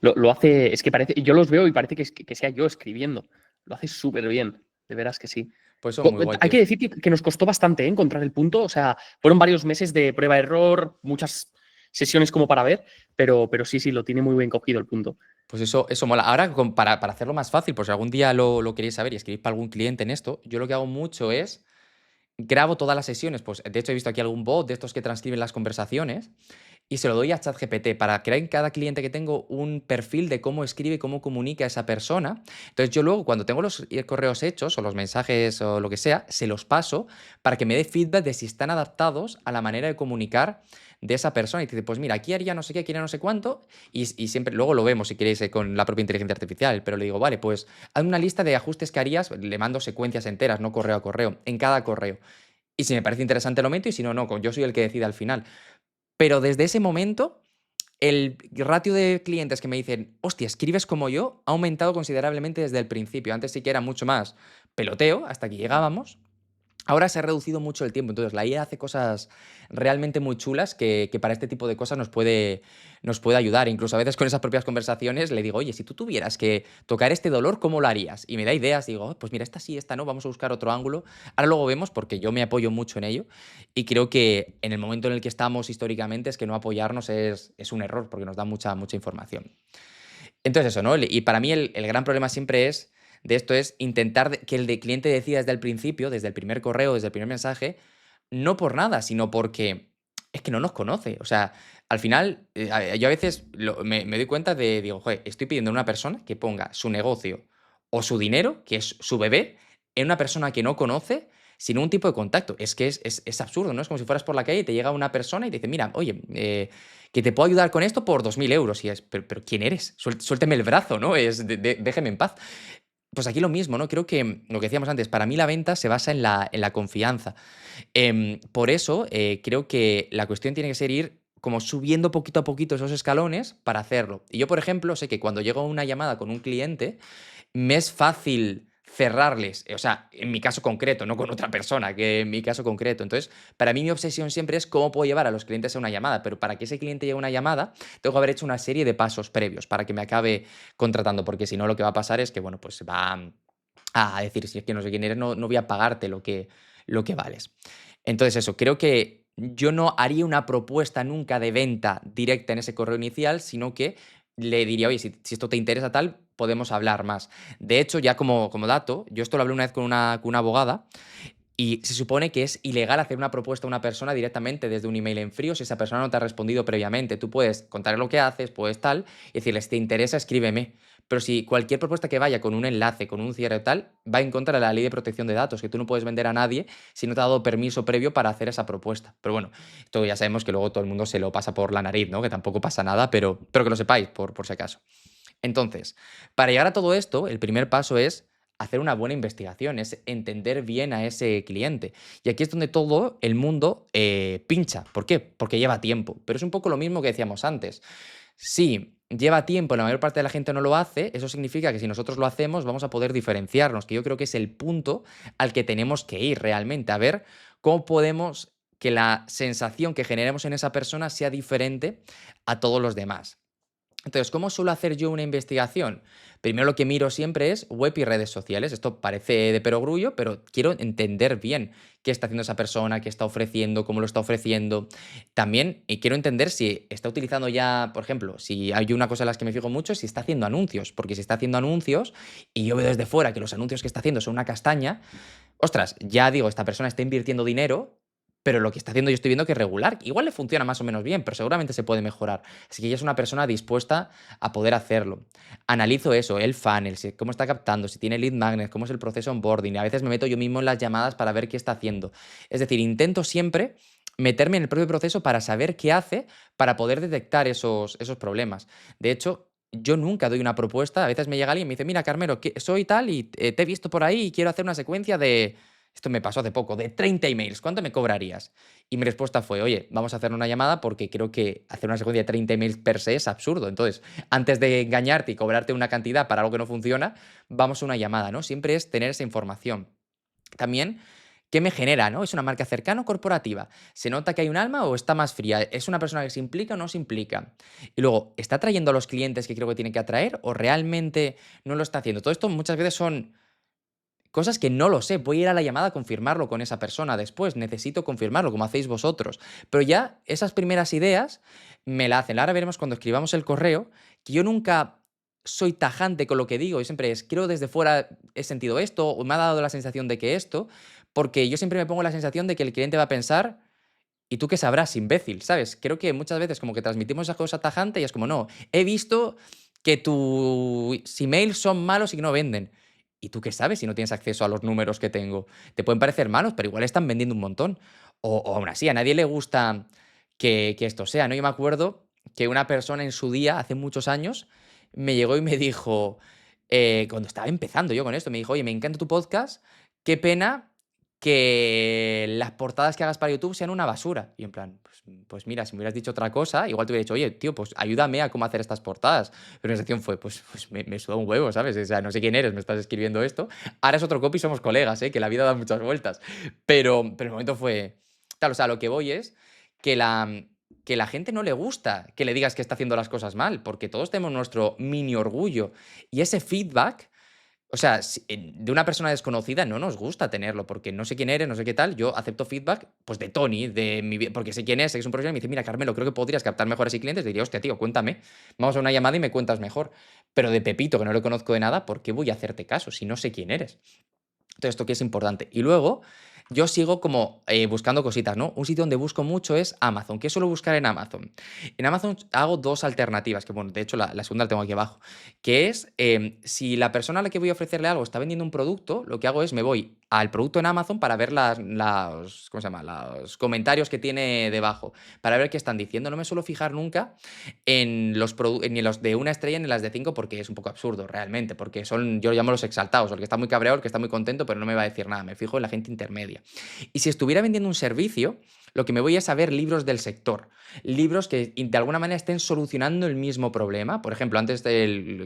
lo hace, es que parece, yo los veo y parece que sea yo escribiendo. Lo hace súper bien, de veras que sí. Pues eso, muy guay, Hay tío. que decir que nos costó bastante encontrar el punto, o sea, fueron varios meses de prueba-error, muchas sesiones como para ver, pero sí, sí, lo tiene muy bien cogido el punto. Pues eso mola. Ahora, para hacerlo más fácil, por si algún día lo queréis saber y escribís para algún cliente en esto, yo lo que hago mucho es grabo todas las sesiones. Pues de hecho he visto aquí algún bot de estos que transcriben las conversaciones y se lo doy a ChatGPT para crear en cada cliente que tengo un perfil de cómo escribe y cómo comunica esa persona. Entonces yo luego cuando tengo los correos hechos o los mensajes o lo que sea, se los paso para que me dé feedback de si están adaptados a la manera de comunicar de esa persona. Y te dice, pues mira, aquí haría no sé qué, aquí haría no sé cuánto. Y siempre, luego lo vemos si queréis con la propia inteligencia artificial. Pero le digo, vale, pues haz una lista de ajustes que harías, le mando secuencias enteras, no correo a correo, en cada correo. Y si me parece interesante lo meto y si no, no, yo soy el que decide al final. Pero desde ese momento, el ratio de clientes que me dicen, hostia, escribes como yo, ha aumentado considerablemente desde el principio. Antes sí que era mucho más peloteo, hasta que llegábamos. Ahora se ha reducido mucho el tiempo, entonces la IA hace cosas realmente muy chulas que para este tipo de cosas nos puede ayudar. Incluso a veces con esas propias conversaciones le digo, oye, si tú tuvieras que tocar este dolor, ¿cómo lo harías? Y me da ideas, digo, "Oh, pues mira, esta sí, esta no, vamos a buscar otro ángulo". Ahora luego vemos porque yo me apoyo mucho en ello y creo que en el momento en el que estamos históricamente es que no apoyarnos es un error porque nos da mucha información. Entonces eso, ¿no? Y para mí el gran problema siempre es de esto es intentar que el cliente decida desde el principio, desde el primer correo, desde el primer mensaje, no por nada, sino porque es que no nos conoce. O sea, al final, yo a veces me doy cuenta de, digo, joder, estoy pidiendo a una persona que ponga su negocio o su dinero, que es su bebé, en una persona que no conoce sin un tipo de contacto. Es que es absurdo, ¿no? Es como si fueras por la calle y te llega una persona y te dice, mira, oye, que te puedo ayudar con esto por 2.000 euros. Y es, pero ¿quién eres? Suélteme el brazo, ¿no? Déjeme en paz. Pues aquí lo mismo, ¿no? Creo que lo que decíamos antes, para mí la venta se basa en la confianza. Por eso creo que la cuestión tiene que ser ir como subiendo poquito a poquito esos escalones para hacerlo. Y yo, por ejemplo, sé que cuando llego a una llamada con un cliente, me es fácil cerrarles, o sea, en mi caso concreto, no con otra persona, que en mi caso concreto. Entonces, para mí mi obsesión siempre es cómo puedo llevar a los clientes a una llamada, pero para que ese cliente llegue a una llamada, tengo que haber hecho una serie de pasos previos para que me acabe contratando, porque si no lo que va a pasar es que, bueno, pues va a decir, si es que no sé quién eres, no voy a pagarte lo que vales. Entonces, eso, creo que yo no haría una propuesta nunca de venta directa en ese correo inicial, sino que le diría, oye, si esto te interesa tal, podemos hablar más. De hecho, ya como dato, yo esto lo hablé una vez con una abogada y se supone que es ilegal hacer una propuesta a una persona directamente desde un email en frío si esa persona no te ha respondido previamente. Tú puedes contarle lo que haces, puedes tal, y decirle, si te interesa, escríbeme. Pero si cualquier propuesta que vaya con un enlace, con un cierre tal, va en contra de la ley de protección de datos, que tú no puedes vender a nadie si no te ha dado permiso previo para hacer esa propuesta. Pero bueno, esto ya sabemos que luego todo el mundo se lo pasa por la nariz, ¿no? Que tampoco pasa nada, pero que lo sepáis, por si acaso. Entonces, para llegar a todo esto, el primer paso es hacer una buena investigación, es entender bien a ese cliente. Y aquí es donde todo el mundo pincha. ¿Por qué? Porque lleva tiempo. Pero es un poco lo mismo que decíamos antes. Si lleva tiempo y la mayor parte de la gente no lo hace, eso significa que si nosotros lo hacemos vamos a poder diferenciarnos, que yo creo que es el punto al que tenemos que ir realmente, a ver cómo podemos que la sensación que generemos en esa persona sea diferente a todos los demás. Entonces, ¿cómo suelo hacer yo una investigación? Primero lo que miro siempre es web y redes sociales. Esto parece de perogrullo, pero quiero entender bien qué está haciendo esa persona, qué está ofreciendo, cómo lo está ofreciendo. También quiero entender si está utilizando ya, por ejemplo, si hay una cosa en las que me fijo mucho, si está haciendo anuncios, porque si está haciendo anuncios y yo veo desde fuera que los anuncios que está haciendo son una castaña, ostras, ya digo, esta persona está invirtiendo dinero, pero lo que está haciendo yo estoy viendo que es regular. Igual le funciona más o menos bien, pero seguramente se puede mejorar. Así que ella es una persona dispuesta a poder hacerlo. Analizo eso, el funnel, cómo está captando, si tiene lead magnet, cómo es el proceso onboarding. A veces me meto yo mismo en las llamadas para ver qué está haciendo. Es decir, intento siempre meterme en el propio proceso para saber qué hace para poder detectar esos problemas. De hecho, yo nunca doy una propuesta. A veces me llega alguien y me dice, mira, Carmelo, soy tal y te he visto por ahí y quiero hacer una secuencia de esto me pasó hace poco, de 30 emails, ¿cuánto me cobrarías? Y mi respuesta fue, oye, vamos a hacer una llamada porque creo que hacer una secuencia de 30 emails per se es absurdo. Entonces, antes de engañarte y cobrarte una cantidad para algo que no funciona, vamos a una llamada, ¿no? Siempre es tener esa información. También, ¿qué me genera, no? ¿Es una marca cercana o corporativa? ¿Se nota que hay un alma o está más fría? ¿Es una persona que se implica o no se implica? Y luego, ¿está atrayendo a los clientes que creo que tiene que atraer o realmente no lo está haciendo? Todo esto muchas veces son cosas que no lo sé, voy a ir a la llamada a confirmarlo con esa persona después, necesito confirmarlo, como hacéis vosotros. Pero ya esas primeras ideas me la hacen. Ahora veremos cuando escribamos el correo, que yo nunca soy tajante con lo que digo, yo siempre es, creo desde fuera he sentido esto, o me ha dado la sensación de que esto, porque yo siempre me pongo la sensación de que el cliente va a pensar, ¿y tú qué sabrás, imbécil? ¿Sabes? Creo que muchas veces como que transmitimos esa cosa tajante y es como, no, he visto que tus emails son malos y que no venden. ¿Y tú qué sabes si no tienes acceso a los números que tengo? Te pueden parecer malos, pero igual están vendiendo un montón. O aún así, a nadie le gusta que esto sea, ¿no? Yo me acuerdo que una persona en su día, hace muchos años, me llegó y me dijo, cuando estaba empezando yo con esto, me dijo, oye, me encanta tu podcast, qué pena que las portadas que hagas para YouTube sean una basura. Y en plan, pues mira, si me hubieras dicho otra cosa, igual te hubiera dicho, oye, tío, pues ayúdame a cómo hacer estas portadas. Pero mi sensación fue, pues me suda un huevo, ¿sabes? O sea, no sé quién eres, me estás escribiendo esto. Ahora es otro copy, somos colegas, ¿eh? Que la vida da muchas vueltas. Pero el momento fue... Claro, o sea, lo que voy es que la gente no le gusta que le digas que está haciendo las cosas mal, porque todos tenemos nuestro mini orgullo. Y ese feedback, o sea, de una persona desconocida no nos gusta tenerlo, porque no sé quién eres, no sé qué tal. Yo acepto feedback, pues de Tony, porque sé quién es, sé que es un profesional, y me dice, mira, Carmelo, creo que podrías captar mejores clientes. Diría, hostia, tío, cuéntame. Vamos a una llamada y me cuentas mejor. Pero de Pepito, que no le conozco de nada, ¿por qué voy a hacerte caso si no sé quién eres? Entonces, esto que es importante. Y luego, yo sigo como buscando cositas, ¿no? Un sitio donde busco mucho es Amazon. ¿Qué suelo buscar en Amazon? En Amazon hago dos alternativas, que bueno, de hecho la segunda la tengo aquí abajo, que es si la persona a la que voy a ofrecerle algo está vendiendo un producto, lo que hago es me voy al producto en Amazon para ver ¿cómo se llama? Los comentarios que tiene debajo, para ver qué están diciendo. No me suelo fijar nunca ni en los de una estrella ni en las de cinco, porque es un poco absurdo realmente, porque son, yo lo llamo los exaltados, el que está muy cabreado, el que está muy contento, pero no me va a decir nada. Me fijo en la gente intermedia. Y si estuviera vendiendo un servicio, lo que me voy es a ver libros del sector, libros que de alguna manera estén solucionando el mismo problema. Por ejemplo, antes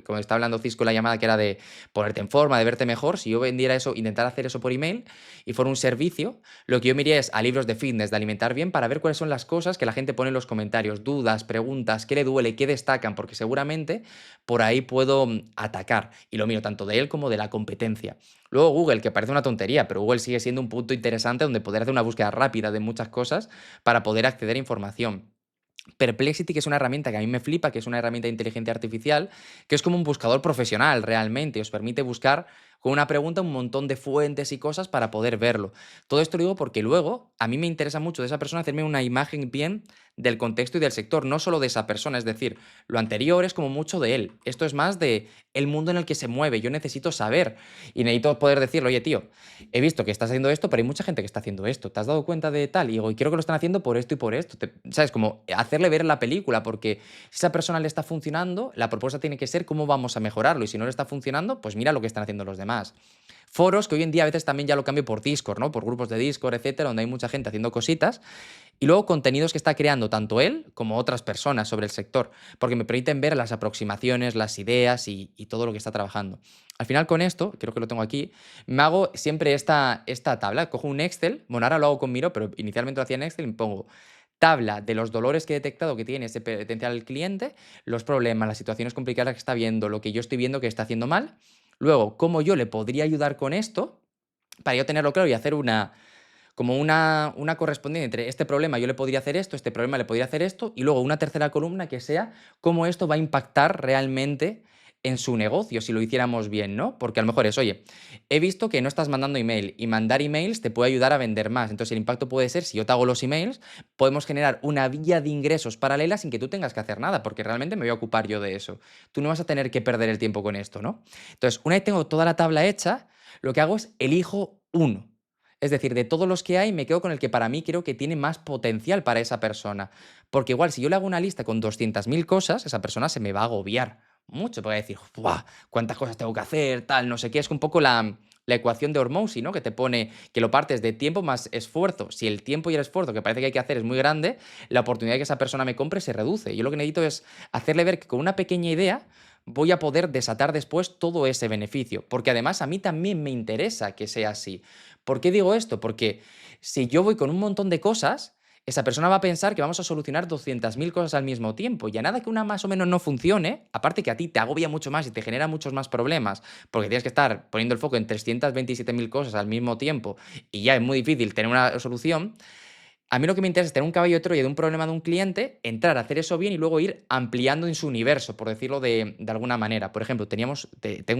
como estaba hablando Cisco en la llamada, que era de ponerte en forma, de verte mejor, si yo vendiera eso, intentara hacer eso por email y fuera un servicio, lo que yo me iría es a libros de fitness, de alimentar bien, para ver cuáles son las cosas que la gente pone en los comentarios, dudas, preguntas, qué le duele, qué destacan, porque seguramente por ahí puedo atacar. Y lo miro tanto de él como de la competencia. Luego Google, que parece una tontería, pero Google sigue siendo un punto interesante donde poder hacer una búsqueda rápida de muchas cosas para poder acceder a información. Perplexity, que es una herramienta que a mí me flipa, que es una herramienta de inteligencia artificial, que es como un buscador profesional realmente, os permite buscar con una pregunta un montón de fuentes y cosas para poder verlo. Todo esto lo digo porque luego a mí me interesa mucho de esa persona hacerme una imagen bien del contexto y del sector, no solo de esa persona, es decir, lo anterior es como mucho de él, esto es más de el mundo en el que se mueve, yo necesito saber y necesito poder decirle, oye tío, he visto que estás haciendo esto, pero hay mucha gente que está haciendo esto, ¿te has dado cuenta de tal? Y digo, y creo que lo están haciendo por esto y por esto, ¿sabes? Como hacerle ver la película, porque si esa persona le está funcionando, la propuesta tiene que ser cómo vamos a mejorarlo, y si no le está funcionando, pues mira lo que están haciendo los demás. Foros, que hoy en día a veces también ya lo cambio por Discord, ¿no? Por grupos de Discord, etcétera, donde hay mucha gente haciendo cositas. Y luego contenidos que está creando tanto él como otras personas sobre el sector, porque me permiten ver las aproximaciones, las ideas y todo lo que está trabajando. Al final con esto, creo que lo tengo aquí, me hago siempre esta tabla. Cojo un Excel, bueno, ahora lo hago con Miro, pero inicialmente lo hacía en Excel y me pongo tabla de los dolores que he detectado que tiene ese potencial cliente, los problemas, las situaciones complicadas que está viendo, lo que yo estoy viendo que está haciendo mal. Luego, cómo yo le podría ayudar con esto, para yo tenerlo claro y hacer una correspondiente entre este problema yo le podría hacer esto, este problema le podría hacer esto, y luego una tercera columna que sea cómo esto va a impactar realmente en su negocio si lo hiciéramos bien, ¿no? Porque a lo mejor es, oye, he visto que no estás mandando email y mandar emails te puede ayudar a vender más. Entonces el impacto puede ser, si yo te hago los emails, podemos generar una vía de ingresos paralela sin que tú tengas que hacer nada, porque realmente me voy a ocupar yo de eso. Tú no vas a tener que perder el tiempo con esto, ¿no? Entonces, una vez tengo toda la tabla hecha, lo que hago es elijo uno. Es decir, de todos los que hay, me quedo con el que para mí creo que tiene más potencial para esa persona. Porque igual, si yo le hago una lista con 200.000 cosas, esa persona se me va a agobiar mucho. Porque va a decir, ¡buah! ¿Cuántas cosas tengo que hacer? Tal, no sé qué. Es un poco la ecuación de Hormozy, ¿no? Que te pone que lo partes de tiempo más esfuerzo. Si el tiempo y el esfuerzo que parece que hay que hacer es muy grande, la oportunidad de que esa persona me compre se reduce. Yo lo que necesito es hacerle ver que con una pequeña idea voy a poder desatar después todo ese beneficio. Porque además a mí también me interesa que sea así. ¿Por qué digo esto? Porque si yo voy con un montón de cosas, esa persona va a pensar que vamos a solucionar 200.000 cosas al mismo tiempo. Y a nada que una más o menos no funcione, aparte que a ti te agobia mucho más y te genera muchos más problemas, porque tienes que estar poniendo el foco en 327.000 cosas al mismo tiempo y ya es muy difícil tener una solución. A mí lo que me interesa es tener un caballo de Troya de un problema de un cliente, entrar a hacer eso bien y luego ir ampliando en su universo, por decirlo de alguna manera. Por ejemplo, tengo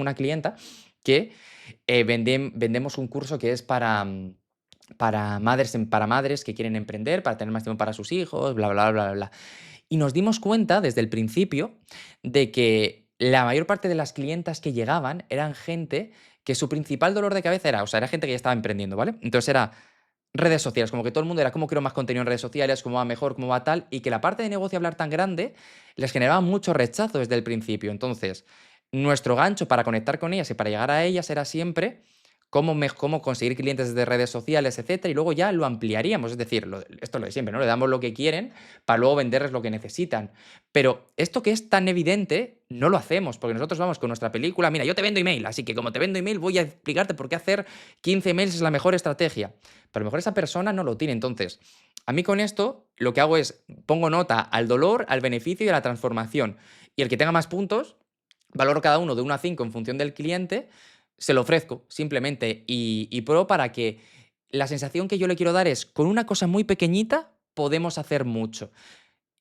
una clienta que vendemos un curso que es para madres que quieren emprender, para tener más tiempo para sus hijos, bla, bla, bla, bla, bla. Y nos dimos cuenta desde el principio de que la mayor parte de las clientas que llegaban eran gente que su principal dolor de cabeza era, o sea, era gente que ya estaba emprendiendo, ¿vale? Entonces era redes sociales, como que todo el mundo era cómo creo más contenido en redes sociales, cómo va mejor, cómo va tal, y que la parte de negocio hablar tan grande les generaba mucho rechazo desde el principio. Entonces, nuestro gancho para conectar con ellas y para llegar a ellas era siempre cómo conseguir clientes desde redes sociales, etcétera, y luego ya lo ampliaríamos. Es decir, esto es lo de siempre, ¿no? Le damos lo que quieren para luego venderles lo que necesitan. Pero esto que es tan evidente, no lo hacemos, porque nosotros vamos con nuestra película, mira, yo te vendo email, así que como te vendo email, voy a explicarte por qué hacer 15 emails es la mejor estrategia. Pero a lo mejor esa persona no lo tiene. Entonces, a mí con esto lo que hago es pongo nota al dolor, al beneficio y a la transformación. Y el que tenga más puntos, valoro cada uno de 1 a 5 en función del cliente, se lo ofrezco simplemente y pruebo para que la sensación que yo le quiero dar es, con una cosa muy pequeñita podemos hacer mucho.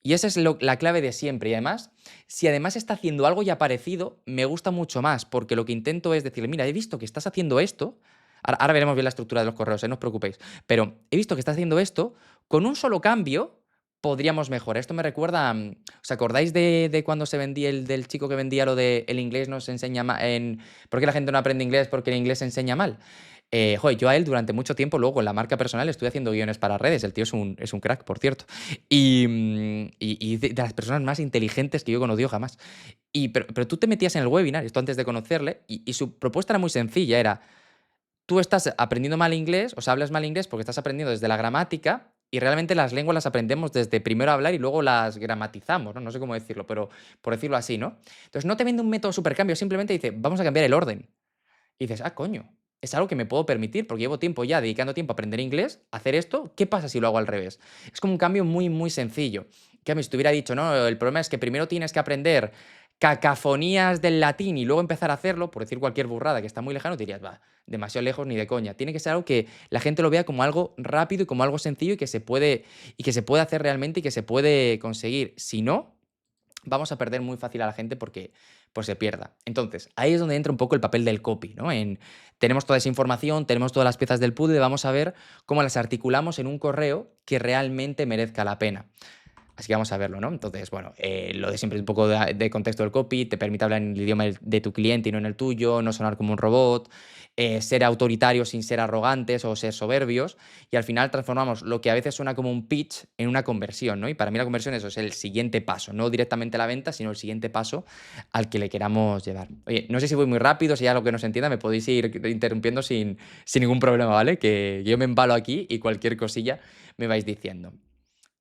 Y esa es la clave de siempre. Y además, si además está haciendo algo ya parecido, me gusta mucho más, porque lo que intento es decirle, mira, he visto que estás haciendo esto. Ahora veremos bien la estructura de los correos, no os preocupéis. Pero he visto que estás haciendo esto, con un solo cambio podríamos mejorar. Esto me recuerda, ¿os acordáis de cuando se vendía del chico que vendía lo de el inglés no se enseña mal? ¿Por qué la gente no aprende inglés? Porque el inglés se enseña mal. Joder, yo a él durante mucho tiempo, luego con la marca personal, estuve haciendo guiones para redes. El tío es un crack, por cierto. Y de las personas más inteligentes que yo he conocido jamás. Pero tú te metías en el webinar, esto antes de conocerle, y su propuesta era muy sencilla, era, tú estás aprendiendo mal inglés, o sea, hablas mal inglés porque estás aprendiendo desde la gramática y realmente las lenguas las aprendemos desde primero hablar y luego las gramatizamos, ¿no? No sé cómo decirlo, pero por decirlo así, ¿no? Entonces no te vende un método supercambio, simplemente dice, vamos a cambiar el orden. Y dices, ah, coño, es algo que me puedo permitir porque llevo tiempo ya dedicando tiempo a aprender inglés, a hacer esto, ¿qué pasa si lo hago al revés? Es como un cambio muy, muy sencillo. Que a mí si te hubiera dicho, no, el problema es que primero tienes que aprender cacafonías del latín y luego empezar a hacerlo, por decir cualquier burrada que está muy lejano, te dirías, va, demasiado lejos ni de coña. Tiene que ser algo que la gente lo vea como algo rápido y como algo sencillo y que se puede hacer realmente y que se puede conseguir. Si no, vamos a perder muy fácil a la gente porque pues se pierda. Entonces, ahí es donde entra un poco el papel del copy, ¿no? Tenemos toda esa información, tenemos todas las piezas del puzzle, vamos a ver cómo las articulamos en un correo que realmente merezca la pena. Así que vamos a verlo, ¿no? Entonces, bueno, lo de siempre es un poco de contexto del copy, te permite hablar en el idioma de tu cliente y no en el tuyo, no sonar como un robot, ser autoritarios sin ser arrogantes o ser soberbios, y al final transformamos lo que a veces suena como un pitch en una conversión, ¿no? Y para mí la conversión eso es el siguiente paso, no directamente la venta, sino el siguiente paso al que le queramos llevar. Oye, no sé si voy muy rápido, si hay algo que no se entienda, me podéis ir interrumpiendo sin ningún problema, ¿vale? Que yo me embalo aquí y cualquier cosilla me vais diciendo.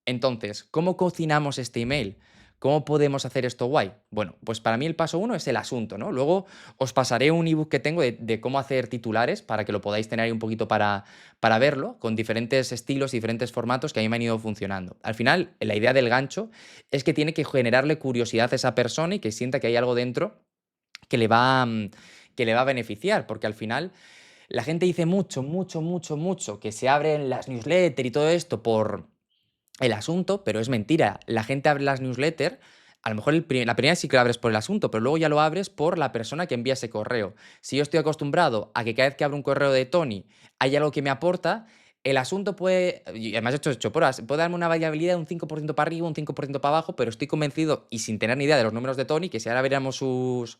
Entonces, ¿cómo cocinamos este email? ¿Cómo podemos hacer esto guay? Bueno, pues para mí el paso uno es el asunto, ¿no? Luego os pasaré un ebook que tengo de cómo hacer titulares para que lo podáis tener ahí un poquito para verlo, con diferentes estilos, diferentes formatos que a mí me han ido funcionando. Al final, la idea del gancho es que tiene que generarle curiosidad a esa persona y que sienta que hay algo dentro que le va a beneficiar, porque al final la gente dice mucho, mucho, mucho, mucho que se abren las newsletters y todo esto por el asunto, pero es mentira. La gente abre las newsletters, a lo mejor la primera sí que lo abres por el asunto, pero luego ya lo abres por la persona que envía ese correo. Si yo estoy acostumbrado a que cada vez que abro un correo de Tony hay algo que me aporta, el asunto puede, y además esto es hecho por horas, puede darme una variabilidad de un 5% para arriba, un 5% para abajo, pero estoy convencido y sin tener ni idea de los números de Tony, que si ahora viéramos sus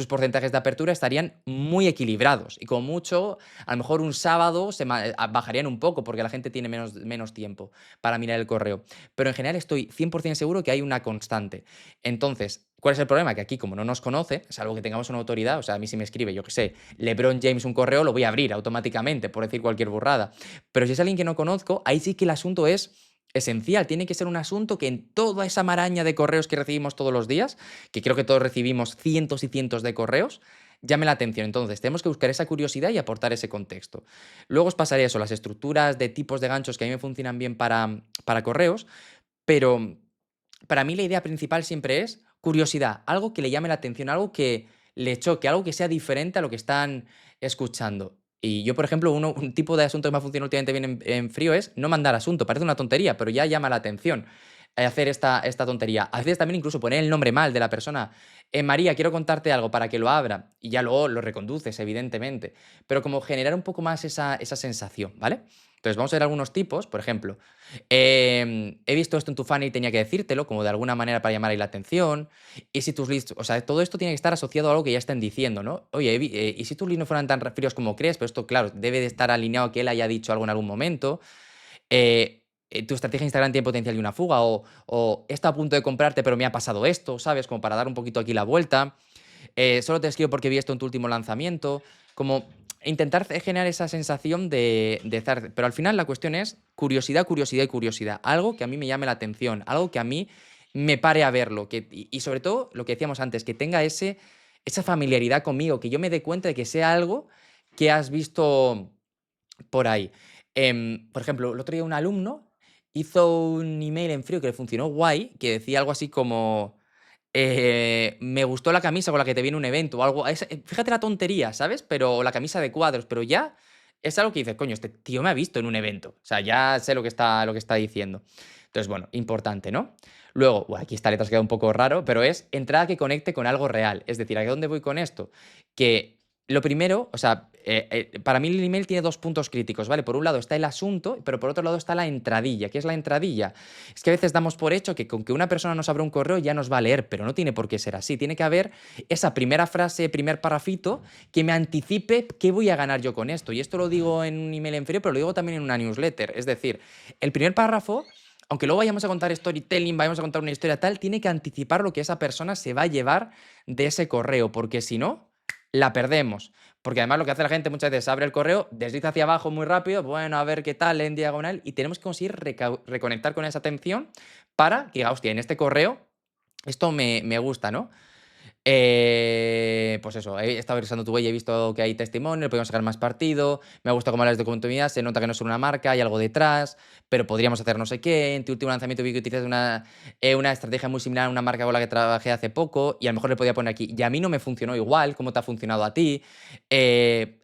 porcentajes de apertura estarían muy equilibrados. Y como mucho, a lo mejor un sábado bajarían un poco porque la gente tiene menos tiempo para mirar el correo. Pero en general estoy 100% seguro que hay una constante. Entonces, ¿cuál es el problema? Que aquí, como no nos conoce, salvo que tengamos una autoridad, o sea, a mí si me escribe, yo qué sé, LeBron James un correo, lo voy a abrir automáticamente, por decir cualquier burrada. Pero si es alguien que no conozco, ahí sí que el asunto es esencial. Tiene que ser un asunto que en toda esa maraña de correos que recibimos todos los días, que creo que todos recibimos cientos y cientos de correos, llame la atención. Entonces, tenemos que buscar esa curiosidad y aportar ese contexto. Luego os pasaré eso, las estructuras de tipos de ganchos que a mí me funcionan bien para correos, pero para mí la idea principal siempre es curiosidad, algo que le llame la atención, algo que le choque, algo que sea diferente a lo que están escuchando. Y yo, por ejemplo, un tipo de asunto que me ha funcionado últimamente bien en frío es no mandar asunto. Parece una tontería, pero ya llama la atención hacer esta tontería. A veces también incluso poner el nombre mal de la persona. María, quiero contarte algo para que lo abra. Y ya luego lo reconduces, evidentemente. Pero como generar un poco más esa sensación, ¿vale? Entonces vamos a ver algunos tipos. Por ejemplo, he visto esto en tu funnel y tenía que decírtelo, como de alguna manera para llamar ahí la atención. Y si tus leads, o sea, todo esto tiene que estar asociado a algo que ya estén diciendo, ¿no? Oye, y si tus leads no fueran tan fríos como crees, pero esto, claro, debe de estar alineado a que él haya dicho algo en algún momento. Tu estrategia de Instagram tiene potencial de una fuga, o está a punto de comprarte, pero me ha pasado esto, ¿sabes? Como para dar un poquito aquí la vuelta. Solo te escribo porque vi esto en tu último lanzamiento. Como intentar generar esa sensación de estar. Pero al final la cuestión es curiosidad, curiosidad y curiosidad. Algo que a mí me llame la atención, algo que a mí me pare a verlo. Y sobre todo, lo que decíamos antes, que tenga esa familiaridad conmigo, que yo me dé cuenta de que sea algo que has visto por ahí. Por ejemplo, el otro día un alumno hizo un email en frío que le funcionó guay, que decía algo así como me gustó la camisa con la que te viene un evento o algo. Fíjate la tontería, ¿sabes? Pero la camisa de cuadros, pero ya es algo que dices, coño, este tío me ha visto en un evento. O sea, ya sé lo que está diciendo. Entonces, bueno, importante, ¿no? Luego, bueno, aquí esta letra se queda un poco raro, pero es entrada que conecte con algo real. Es decir, ¿a dónde voy con esto? Que lo primero, o sea, para mí el email tiene dos puntos críticos, ¿vale? Por un lado está el asunto, pero por otro lado está la entradilla. ¿Qué es la entradilla? Es que a veces damos por hecho que con que una persona nos abra un correo ya nos va a leer, pero no tiene por qué ser así. Tiene que haber esa primera frase, primer parrafito, que me anticipe qué voy a ganar yo con esto. Y esto lo digo en un email en frío, pero lo digo también en una newsletter. Es decir, el primer párrafo, aunque luego vayamos a contar storytelling, vayamos a contar una historia tal, tiene que anticipar lo que esa persona se va a llevar de ese correo, porque si no, la perdemos. Porque además lo que hace la gente muchas veces abre el correo, desliza hacia abajo muy rápido, bueno, a ver qué tal en diagonal, y tenemos que conseguir reconectar con esa atención para que diga, hostia, en este correo esto me gusta, ¿no? Pues eso, he estado revisando tu huella y he visto que hay testimonio, le podemos sacar más partido, me gusta cómo hablas de continuidad, se nota que no es una marca, hay algo detrás, pero podríamos hacer no sé qué, en tu último lanzamiento vi que utilizas una estrategia muy similar a una marca con la que trabajé hace poco y a lo mejor le podía poner aquí, y a mí no me funcionó igual, ¿cómo te ha funcionado a ti?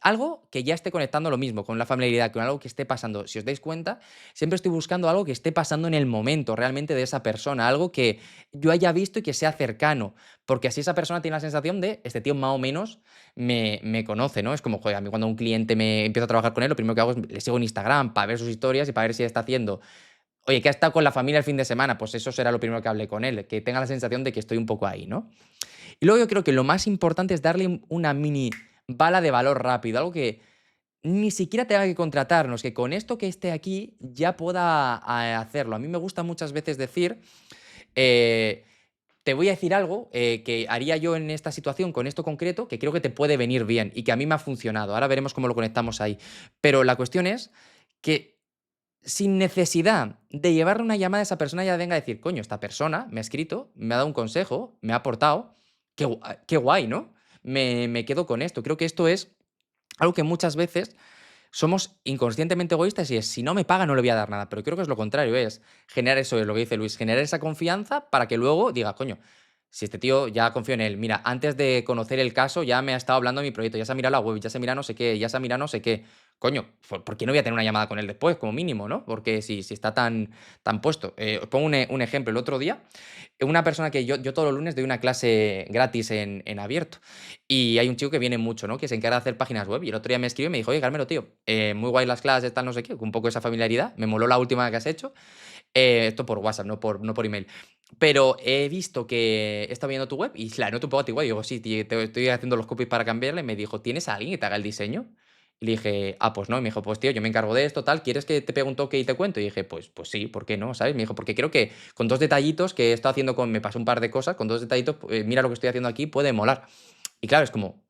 Algo que ya esté conectando lo mismo, con la familiaridad, con algo que esté pasando. Si os dais cuenta, siempre estoy buscando algo que esté pasando en el momento realmente de esa persona, algo que yo haya visto y que sea cercano. Porque así esa persona tiene la sensación de, este tío más o menos me conoce, ¿no? Es como, joder, a mí cuando un cliente me empieza a trabajar con él, lo primero que hago es le sigo en Instagram para ver sus historias y para ver si está haciendo. Oye, que ha estado con la familia el fin de semana, pues eso será lo primero que hable con él, que tenga la sensación de que estoy un poco ahí, ¿no? Y luego yo creo que lo más importante es darle una mini bala de valor rápido, algo que ni siquiera tenga que contratarnos, que con esto que esté aquí ya pueda hacerlo. A mí me gusta muchas veces decir, eh, te voy a decir algo que haría yo en esta situación con esto concreto, que creo que te puede venir bien y que a mí me ha funcionado. Ahora veremos cómo lo conectamos ahí. Pero la cuestión es que sin necesidad de llevarle una llamada a esa persona ya venga a decir, coño, esta persona me ha escrito, me ha dado un consejo, me ha aportado, qué guay, ¿no? Me quedo con esto. Creo que esto es algo que muchas veces somos inconscientemente egoístas y es, si no me paga no le voy a dar nada, pero creo que es lo contrario, es generar eso, es lo que dice Luis, generar esa confianza para que luego diga, coño, si este tío ya confío en él, mira, antes de conocer el caso ya me ha estado hablando de mi proyecto, ya se ha mirado la web, ya se ha mirado no sé qué, ya se ha mirado no sé qué, coño, ¿por qué no voy a tener una llamada con él después, como mínimo, ¿no? Porque si está tan puesto. Os pongo un ejemplo, el otro día, una persona que yo todos los lunes doy una clase gratis en abierto. Y hay un chico que viene mucho, ¿no? Que se encarga de hacer páginas web. Y el otro día me escribió y me dijo, oye, Carmelo, tío, muy guay las clases, tal, no sé qué, con un poco esa familiaridad. Me moló la última que has hecho. Esto por WhatsApp, no por email. Pero he visto que está viendo tu web y la noto un poco antiguo. Y digo, sí, tío, estoy haciendo los copies para cambiarla. Y me dijo, ¿tienes a alguien que te haga el diseño? Y le dije, pues no. Y me dijo, pues tío, yo me encargo de esto, tal. ¿Quieres que te pegue un toque y te cuento? Y dije, pues sí, ¿por qué no? ¿Sabes? Me dijo, porque creo que con dos detallitos que he estado haciendo me pasó un par de cosas, con dos detallitos, mira lo que estoy haciendo aquí, puede molar. Y claro, es como,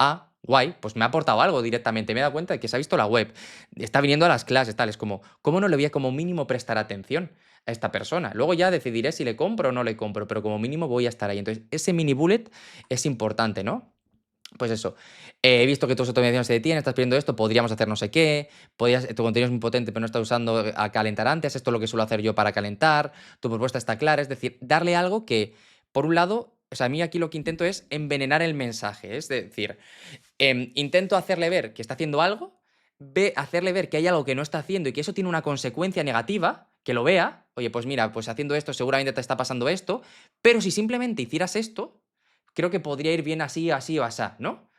guay, pues me ha aportado algo directamente. Me he dado cuenta de que se ha visto la web, está viniendo a las clases, tal. Es como, ¿cómo no le voy a como mínimo prestar atención a esta persona? Luego ya decidiré si le compro o no le compro, pero como mínimo voy a estar ahí. Entonces, ese mini bullet es importante, ¿no? Pues eso, he visto que tus automatizaciones se detienen, estás pidiendo esto, podríamos hacer no sé qué, tu contenido es muy potente pero no estás usando a calentar antes, esto es lo que suelo hacer yo para calentar, tu propuesta está clara, es decir, darle algo que, por un lado, o sea, a mí aquí lo que intento es envenenar el mensaje, es decir, intento hacerle ver que está haciendo algo, hacerle ver que hay algo que no está haciendo y que eso tiene una consecuencia negativa, que lo vea, oye, pues mira, pues haciendo esto seguramente te está pasando esto, pero si simplemente hicieras esto, creo que podría ir bien así, así o así, ¿no?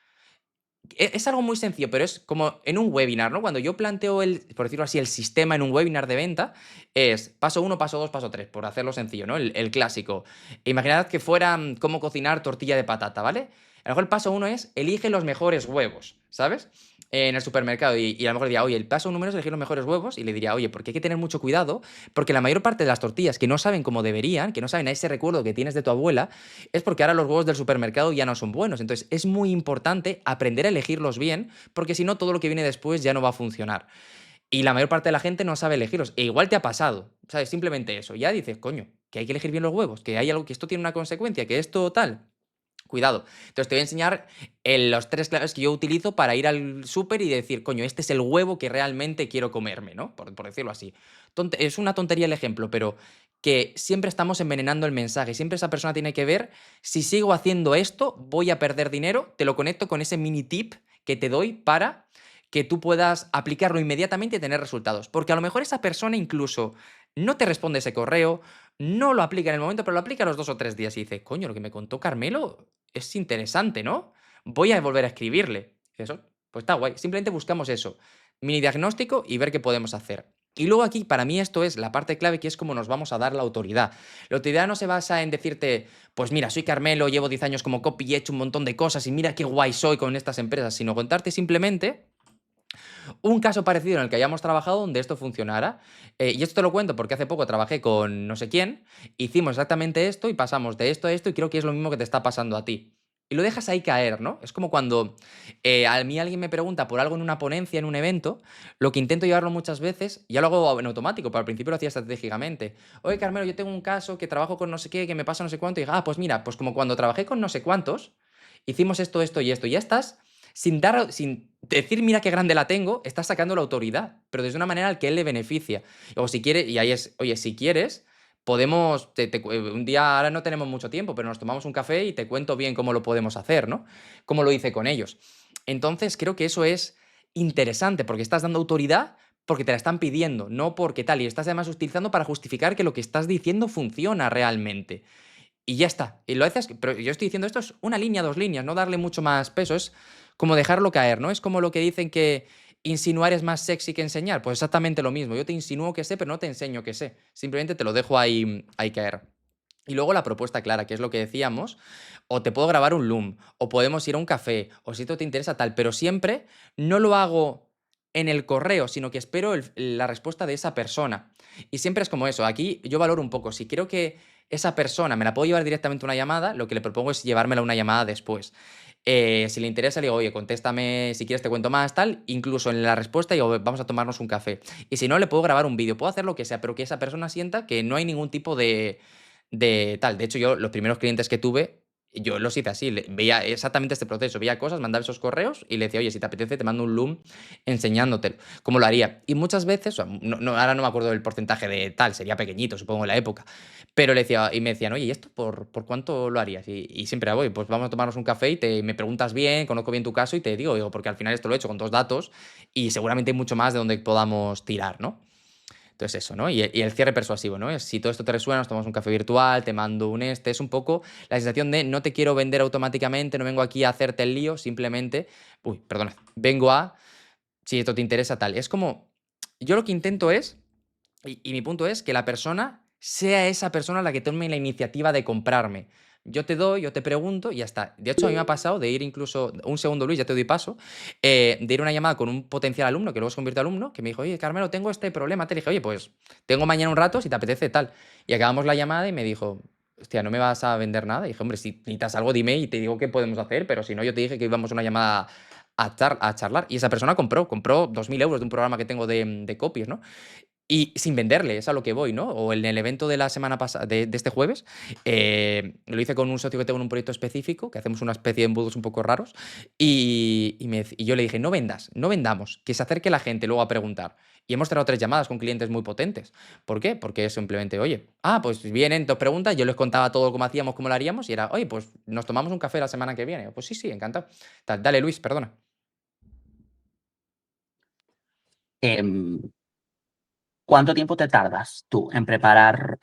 Es algo muy sencillo, pero es como en un webinar, ¿no? Cuando yo planteo por decirlo así, el sistema en un webinar de venta, es paso uno, paso dos, paso tres, por hacerlo sencillo, ¿no? El clásico. Imaginad que fuera cómo cocinar tortilla de patata, ¿vale? A lo mejor el paso uno es elige los mejores huevos, ¿sabes? en el supermercado y a lo mejor diría, oye, el paso número es elegir los mejores huevos y le diría, oye, porque hay que tener mucho cuidado, porque la mayor parte de las tortillas que no saben como deberían, que no saben a ese recuerdo que tienes de tu abuela, es porque ahora los huevos del supermercado ya no son buenos. Entonces es muy importante aprender a elegirlos bien, porque si no, todo lo que viene después ya no va a funcionar. Y la mayor parte de la gente no sabe elegirlos. E igual te ha pasado, ¿sabes? Simplemente eso. Ya dices, coño, que hay que elegir bien los huevos, que hay algo, que esto tiene una consecuencia, que esto tal. Cuidado. Entonces te voy a enseñar los 3 claves que yo utilizo para ir al súper y decir, coño, este es el huevo que realmente quiero comerme, ¿no? Por decirlo así. Es una tontería el ejemplo, pero que siempre estamos envenenando el mensaje. Siempre esa persona tiene que ver, si sigo haciendo esto, voy a perder dinero. Te lo conecto con ese mini tip que te doy para que tú puedas aplicarlo inmediatamente y tener resultados. Porque a lo mejor esa persona incluso no te responde ese correo, no lo aplica en el momento, pero lo aplica a los 2 o 3 días y dice, coño, lo que me contó Carmelo es interesante, ¿no? Voy a volver a escribirle. Eso, pues está guay. Simplemente buscamos eso, mini diagnóstico y ver qué podemos hacer. Y luego aquí, para mí, esto es la parte clave, que es cómo nos vamos a dar la autoridad. La autoridad no se basa en decirte, pues mira, soy Carmelo, llevo 10 años como copy y he hecho un montón de cosas y mira qué guay soy con estas empresas, sino contarte simplemente un caso parecido en el que hayamos trabajado donde esto funcionara. Y esto te lo cuento porque hace poco trabajé con no sé quién, hicimos exactamente esto y pasamos de esto a esto y creo que es lo mismo que te está pasando a ti. Y lo dejas ahí caer, ¿no? Es como cuando a mí alguien me pregunta por algo en una ponencia, en un evento, lo que intento llevarlo muchas veces, ya lo hago en automático, pero al principio lo hacía estratégicamente. Oye, Carmelo, yo tengo un caso que trabajo con no sé qué, que me pasa no sé cuánto, y digo, pues mira, pues como cuando trabajé con no sé cuántos, hicimos esto, esto y esto, y ya estás sin decir, mira qué grande la tengo, estás sacando la autoridad, pero desde una manera al que él le beneficia. O si quiere, y ahí es, oye, si quieres, podemos, un día, ahora no tenemos mucho tiempo, pero nos tomamos un café y te cuento bien cómo lo podemos hacer, ¿no? Cómo lo hice con ellos. Entonces, creo que eso es interesante, porque estás dando autoridad porque te la están pidiendo, no porque tal, y estás además utilizando para justificar que lo que estás diciendo funciona realmente. Y ya está. Y lo haces, pero yo estoy diciendo esto es una línea, 2 líneas, no darle mucho más peso, es como dejarlo caer, ¿no? Es como lo que dicen que insinuar es más sexy que enseñar. Pues exactamente lo mismo. Yo te insinúo que sé, pero no te enseño que sé. Simplemente te lo dejo ahí caer. Y luego la propuesta clara, que es lo que decíamos, o te puedo grabar un Loom, o podemos ir a un café, o si esto te interesa tal, pero siempre no lo hago en el correo, sino que espero la respuesta de esa persona. Y siempre es como eso, aquí yo valoro un poco, si creo que esa persona me la puedo llevar directamente a una llamada, lo que le propongo es llevármela a una llamada después. Si le interesa, le digo, oye, contéstame, si quieres te cuento más, tal, incluso en la respuesta digo, vamos a tomarnos un café. Y si no, le puedo grabar un vídeo, puedo hacer lo que sea, pero que esa persona sienta que no hay ningún tipo de tal. De hecho, yo los primeros clientes que tuve, yo los hice así, veía exactamente este proceso, veía cosas, mandaba esos correos y le decía, oye, si te apetece, te mando un Loom enseñándotelo, cómo lo haría. Y muchas veces, o sea, ahora no me acuerdo del porcentaje de tal, sería pequeñito, supongo, en la época, pero le decía, y me decían, oye, ¿y esto por cuánto lo harías? Y siempre voy, pues vamos a tomarnos un café y me preguntas bien, conozco bien tu caso y te digo, porque al final esto lo he hecho con 2 datos y seguramente hay mucho más de donde podamos tirar, ¿no? Entonces eso, ¿no? Y el cierre persuasivo, ¿no? Si todo esto te resuena, nos tomamos un café virtual, te mando es un poco la sensación de no te quiero vender automáticamente, no vengo aquí a hacerte el lío, simplemente, uy, perdona, vengo a, si esto te interesa, tal. Es como, yo lo que intento es, y mi punto es que la persona sea esa persona la que tome la iniciativa de comprarme. Yo te doy, yo te pregunto y ya está. De hecho, a mí me ha pasado de ir incluso, un segundo Luis, ya te doy paso, de ir a una llamada con un potencial alumno, que luego se convierte en alumno, que me dijo, oye, Carmelo, tengo este problema. Te dije, oye, pues tengo mañana un rato si te apetece tal. Y acabamos la llamada y me dijo, hostia, ¿no me vas a vender nada? Y dije, hombre, si necesitas algo, dime y te digo qué podemos hacer, pero si no, yo te dije que íbamos a una llamada a charlar. Y esa persona compró 2.000 euros de un programa que tengo de copies, ¿no? Y sin venderle, es a lo que voy, ¿no? O en el evento de la semana pasada, de este jueves, lo hice con un socio que tengo en un proyecto específico, que hacemos una especie de embudos un poco raros, y yo le dije, no vendas, no vendamos, que se acerque la gente luego a preguntar. Y hemos tenido 3 llamadas con clientes muy potentes. ¿Por qué? Porque es simplemente, oye, pues vienen, dos preguntas, yo les contaba todo cómo hacíamos, cómo lo haríamos, y era, oye, pues nos tomamos un café la semana que viene. Pues sí, sí, encantado. Dale, Luis, perdona. Em, ¿Cuánto tiempo te tardas tú en preparar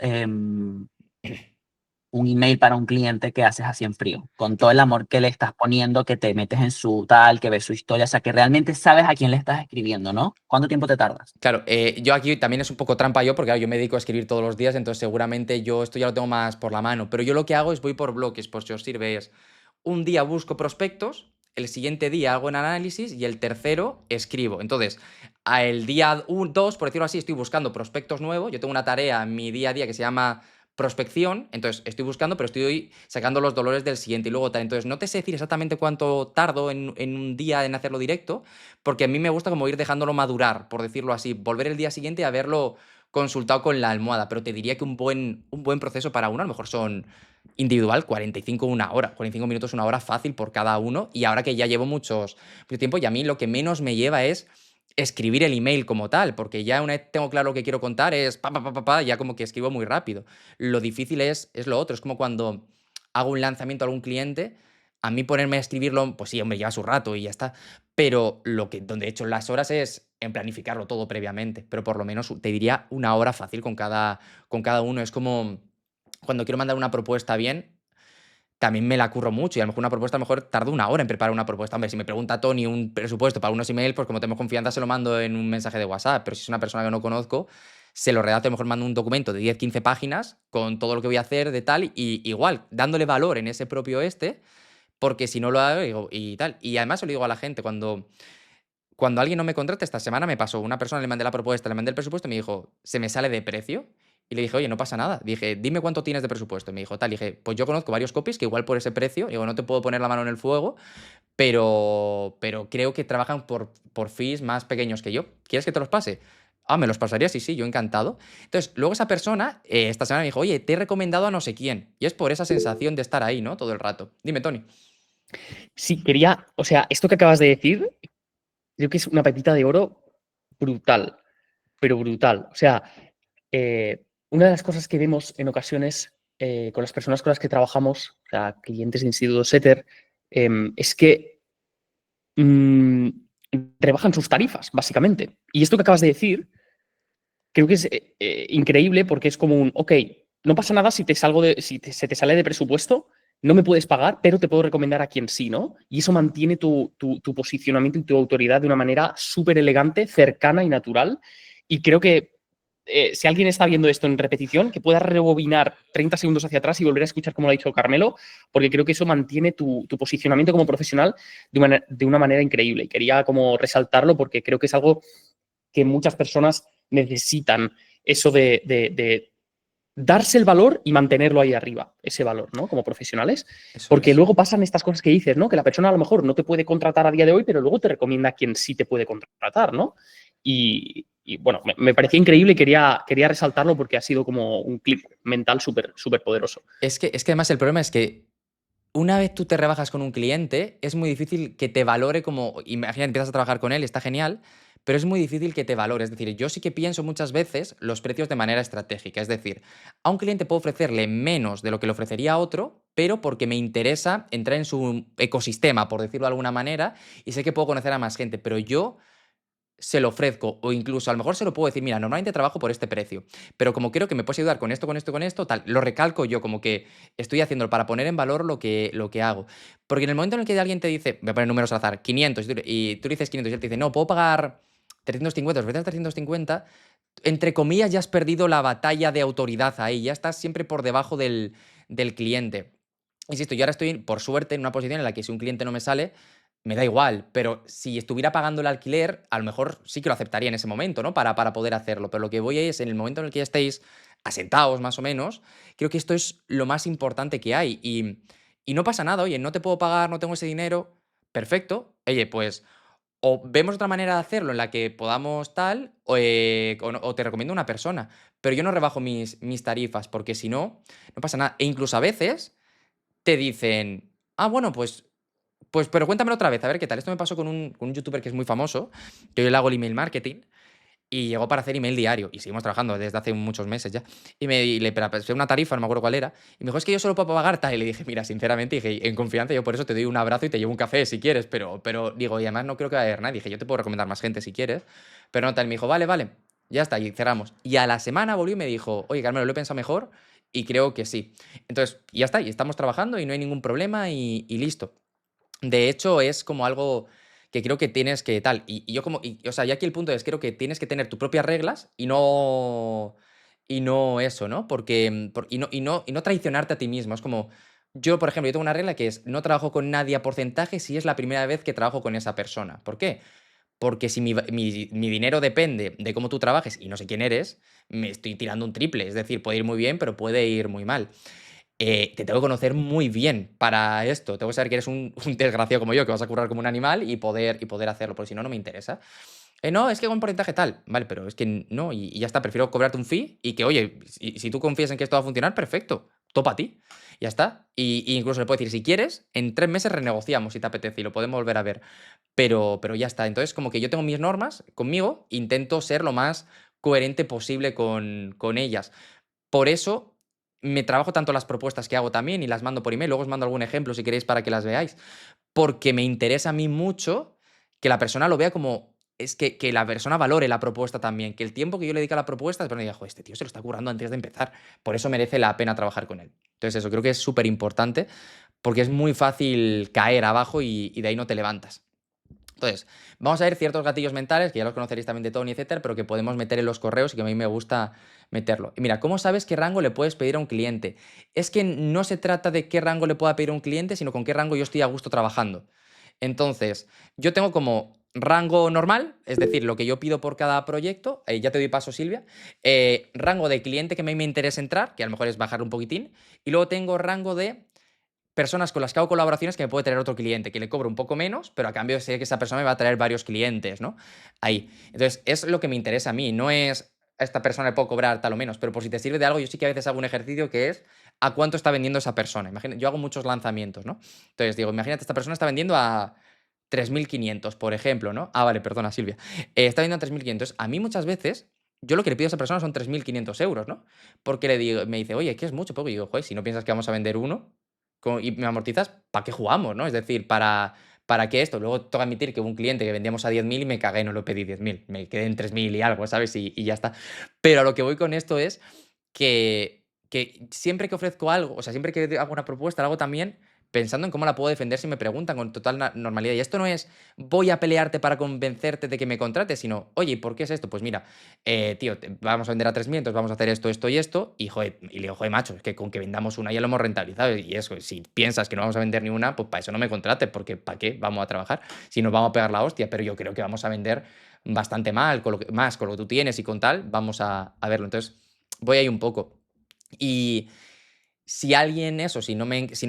un email para un cliente que haces así en frío? Con todo el amor que le estás poniendo, que te metes en su tal, que ves su historia, o sea, que realmente sabes a quién le estás escribiendo, ¿no? ¿Cuánto tiempo te tardas? Claro, yo aquí también es un poco trampa yo, porque claro, yo me dedico a escribir todos los días, entonces seguramente yo esto ya lo tengo más por la mano. Pero yo lo que hago es voy por bloques, por si os sirve, es un día busco prospectos, el siguiente día hago un análisis y el tercero escribo. Entonces, el día 2, por decirlo así, estoy buscando prospectos nuevos. Yo tengo una tarea en mi día a día que se llama prospección, entonces estoy buscando, pero estoy sacando los dolores del siguiente y luego tal. Entonces, no te sé decir exactamente cuánto tardo en un día en hacerlo directo, porque a mí me gusta como ir dejándolo madurar, por decirlo así, volver el día siguiente a verlo consultado con la almohada, pero te diría que un buen proceso para uno, a lo mejor son individual, 45 una hora, 45 minutos, una hora fácil por cada uno, y ahora que ya llevo mucho tiempo, y a mí lo que menos me lleva es escribir el email como tal, porque ya una vez tengo claro lo que quiero contar, es ya como que escribo muy rápido. Lo difícil es lo otro, es como cuando hago un lanzamiento a algún cliente, a mí ponerme a escribirlo, pues sí, hombre, lleva su rato y ya está, pero donde he hecho las horas es en planificarlo todo previamente, pero por lo menos te diría una hora fácil con cada uno. Es como cuando quiero mandar una propuesta bien, también me la curro mucho y a lo mejor una propuesta, a lo mejor tardo una hora en preparar una propuesta. Hombre, si me pregunta Tony un presupuesto para unos emails, pues como tenemos confianza se lo mando en un mensaje de WhatsApp, pero si es una persona que no conozco, se lo redacto, a lo mejor mando un documento de 10 15 páginas con todo lo que voy a hacer de tal y igual, dándole valor en ese propio porque si no lo hago y tal. Y además se lo digo a la gente, cuando alguien no me contrata, esta semana me pasó, una persona le mandé la propuesta, le mandé el presupuesto y me dijo, se me sale de precio. Y le dije, oye, no pasa nada. Dije, dime cuánto tienes de presupuesto. Y me dijo, tal. Y dije, pues yo conozco varios copies que igual por ese precio, digo, no te puedo poner la mano en el fuego, pero creo que trabajan por fees más pequeños que yo. ¿Quieres que te los pase? Ah, ¿me los pasarías? Sí, sí, yo encantado. Entonces, luego esa persona, esta semana me dijo, oye, te he recomendado a no sé quién. Y es por esa sensación de estar ahí, ¿no? Todo el rato. Dime, Tony. Sí, quería, o sea, esto que acabas de decir, creo que es una pepita de oro brutal, pero brutal. O sea, una de las cosas que vemos en ocasiones con las personas con las que trabajamos, o sea, clientes de Instituto Setter, es que mm, rebajan sus tarifas, básicamente. Y esto que acabas de decir, creo que es increíble porque es como un, ok, no pasa nada si se te sale de presupuesto, no me puedes pagar, pero te puedo recomendar a quien sí, ¿no? Y eso mantiene tu posicionamiento y tu autoridad de una manera súper elegante, cercana y natural. Y creo que si alguien está viendo esto en repetición, que pueda rebobinar 30 segundos hacia atrás y volver a escuchar como lo ha dicho Carmelo, porque creo que eso mantiene tu posicionamiento como profesional de una manera increíble. Y quería como resaltarlo porque creo que es algo que muchas personas necesitan, eso de darse el valor y mantenerlo ahí arriba, ese valor, ¿no? Como profesionales, Eso porque es. luego pasan estas cosas que dices, ¿no? Que la persona a lo mejor no te puede contratar a día de hoy, pero luego te recomienda a quien sí te puede contratar, ¿no? Y bueno, me parecía increíble y quería resaltarlo porque ha sido como un clip mental súper súper poderoso. Es que además el problema es que una vez tú te rebajas con un cliente, es muy difícil que te valore como, imagina, empiezas a trabajar con él, está genial, pero es muy difícil que te valore. Es decir, yo sí que pienso muchas veces los precios de manera estratégica. Es decir, a un cliente puedo ofrecerle menos de lo que le ofrecería a otro, pero porque me interesa entrar en su ecosistema, por decirlo de alguna manera, y sé que puedo conocer a más gente, pero yo se lo ofrezco o incluso a lo mejor se lo puedo decir, mira, normalmente trabajo por este precio, pero como creo que me puedes ayudar con esto, con esto, con esto, tal, lo recalco yo como que estoy haciéndolo para poner en valor lo que hago. Porque en el momento en el que alguien te dice, voy a poner números al azar, 500, y tú le dices 500 y él te dice, no, puedo pagar 350, ofreces 350, entre comillas ya has perdido la batalla de autoridad ahí, ya estás siempre por debajo del cliente. Insisto, yo ahora estoy, por suerte, en una posición en la que si un cliente no me sale, me da igual, pero si estuviera pagando el alquiler, a lo mejor sí que lo aceptaría en ese momento, ¿no? Para poder hacerlo. Pero lo que voy es, en el momento en el que ya estéis asentados, más o menos, creo que esto es lo más importante que hay. Y no pasa nada, oye, no te puedo pagar, no tengo ese dinero. Perfecto. Oye, pues o vemos otra manera de hacerlo en la que podamos tal, o te recomiendo una persona. Pero yo no rebajo mis tarifas, porque si no, no pasa nada. E incluso a veces te dicen, ah, bueno, pues, pero cuéntamelo otra vez, a ver qué tal. Esto me pasó con un youtuber que es muy famoso, que yo le hago el email marketing, y llegó para hacer email diario, y seguimos trabajando desde hace muchos meses ya. Y le pasé una tarifa, no me acuerdo cuál era, y me dijo, es que yo solo puedo pagar tal. Y le dije, mira, sinceramente, dije, en confianza, yo por eso te doy un abrazo y te llevo un café si quieres, pero digo, y además no creo que vaya a haber nadie. Dije, yo te puedo recomendar más gente si quieres, pero no tal. Y me dijo, vale, vale, ya está, y cerramos. Y a la semana volvió y me dijo, oye, Carmelo, lo he pensado mejor y creo que sí. Entonces, ya está, y estamos trabajando y no hay ningún problema y listo. De hecho, es como algo que creo que tienes que tal. Y yo como, o sea, y aquí el punto es, creo que tienes que tener tus propias reglas y no eso, ¿no? Porque, y no traicionarte a ti mismo. Es como, Yo, por ejemplo, yo tengo una regla que es no trabajo con nadie a porcentaje si es la primera vez que trabajo con esa persona. ¿Por qué? Porque si mi dinero depende de cómo tú trabajes y no sé quién eres, me estoy tirando un triple. Es decir, puede ir muy bien, pero puede ir muy mal. Te tengo que conocer muy bien para esto. Tengo que saber que eres un desgraciado como yo, que vas a currar como un animal y poder hacerlo, porque si no, no me interesa. No, es que con porcentaje tal. Vale, pero es que no, y ya está. Prefiero cobrarte un fee y que, oye, si tú confías en que esto va a funcionar, perfecto. Topa a ti. Ya está. Y incluso le puedo decir, si quieres, en 3 meses renegociamos si te apetece y lo podemos volver a ver. Pero ya está. Entonces, como que yo tengo mis normas conmigo, intento ser lo más coherente posible con ellas. Por eso me trabajo tanto las propuestas que hago también y las mando por email. Luego os mando algún ejemplo si queréis para que las veáis. Porque me interesa a mí mucho que la persona lo vea como. Es que la persona valore la propuesta también. Que el tiempo que yo le dedique a la propuesta es para que diga, joder, este tío se lo está currando antes de empezar. Por eso merece la pena trabajar con él. Entonces, eso creo que es súper importante porque es muy fácil caer abajo y de ahí no te levantas. Entonces, vamos a ver ciertos gatillos mentales, que ya los conoceréis también de Tony, etcétera, pero que podemos meter en los correos y que a mí me gusta meterlo. Y mira, ¿cómo sabes qué rango le puedes pedir a un cliente? Es que no se trata de qué rango le pueda pedir a un cliente, sino con qué rango yo estoy a gusto trabajando. Entonces, yo tengo como rango normal, es decir, lo que yo pido por cada proyecto, ya te doy paso, Silvia, rango de cliente que a mí me interesa entrar, que a lo mejor es bajar un poquitín, y luego tengo rango de personas con las que hago colaboraciones que me puede traer otro cliente, que le cobro un poco menos, pero a cambio sé que esa persona me va a traer varios clientes, ¿no? Ahí. Entonces, es lo que me interesa a mí, no es a esta persona le puedo cobrar tal o menos, pero por si te sirve de algo, yo sí que a veces hago un ejercicio que es a cuánto está vendiendo esa persona. Imagina, yo hago muchos lanzamientos, ¿no? Entonces digo, imagínate, esta persona está vendiendo a 3.500, por ejemplo, ¿no? Ah, vale, perdona, Silvia. Está vendiendo a 3.500. A mí muchas veces, yo lo que le pido a esa persona son 3.500 euros, ¿no? Porque le digo, me dice, oye, ¿qué es mucho poco? Y digo, joder, si no piensas que vamos a vender uno, y me amortizas, ¿para qué jugamos, no? Es decir, ¿para qué esto? Luego tengo que admitir que hubo un cliente que vendíamos a 10.000 y me cagué, no lo pedí 10.000, me quedé en 3.000 y algo, ¿sabes? Y ya está. Pero a lo que voy con esto es que siempre que ofrezco algo, o sea, siempre que hago una propuesta, lo hago también pensando en cómo la puedo defender si me preguntan con total normalidad. Y esto no es voy a pelearte para convencerte de que me contrates, sino, oye, ¿por qué es esto? Pues mira, tío, vamos a vender a 3.000, entonces vamos a hacer esto, esto y esto. Y, joder, y le digo, joder, macho, es que con que vendamos una ya lo hemos rentabilizado. Y eso, si piensas que no vamos a vender ni una, pues para eso no me contrates, porque ¿para qué vamos a trabajar? Si nos vamos a pegar la hostia, pero yo creo que vamos a vender bastante mal, más con lo que tú tienes y con tal, vamos a verlo. Entonces, voy ahí un poco. Y si alguien, eso, si no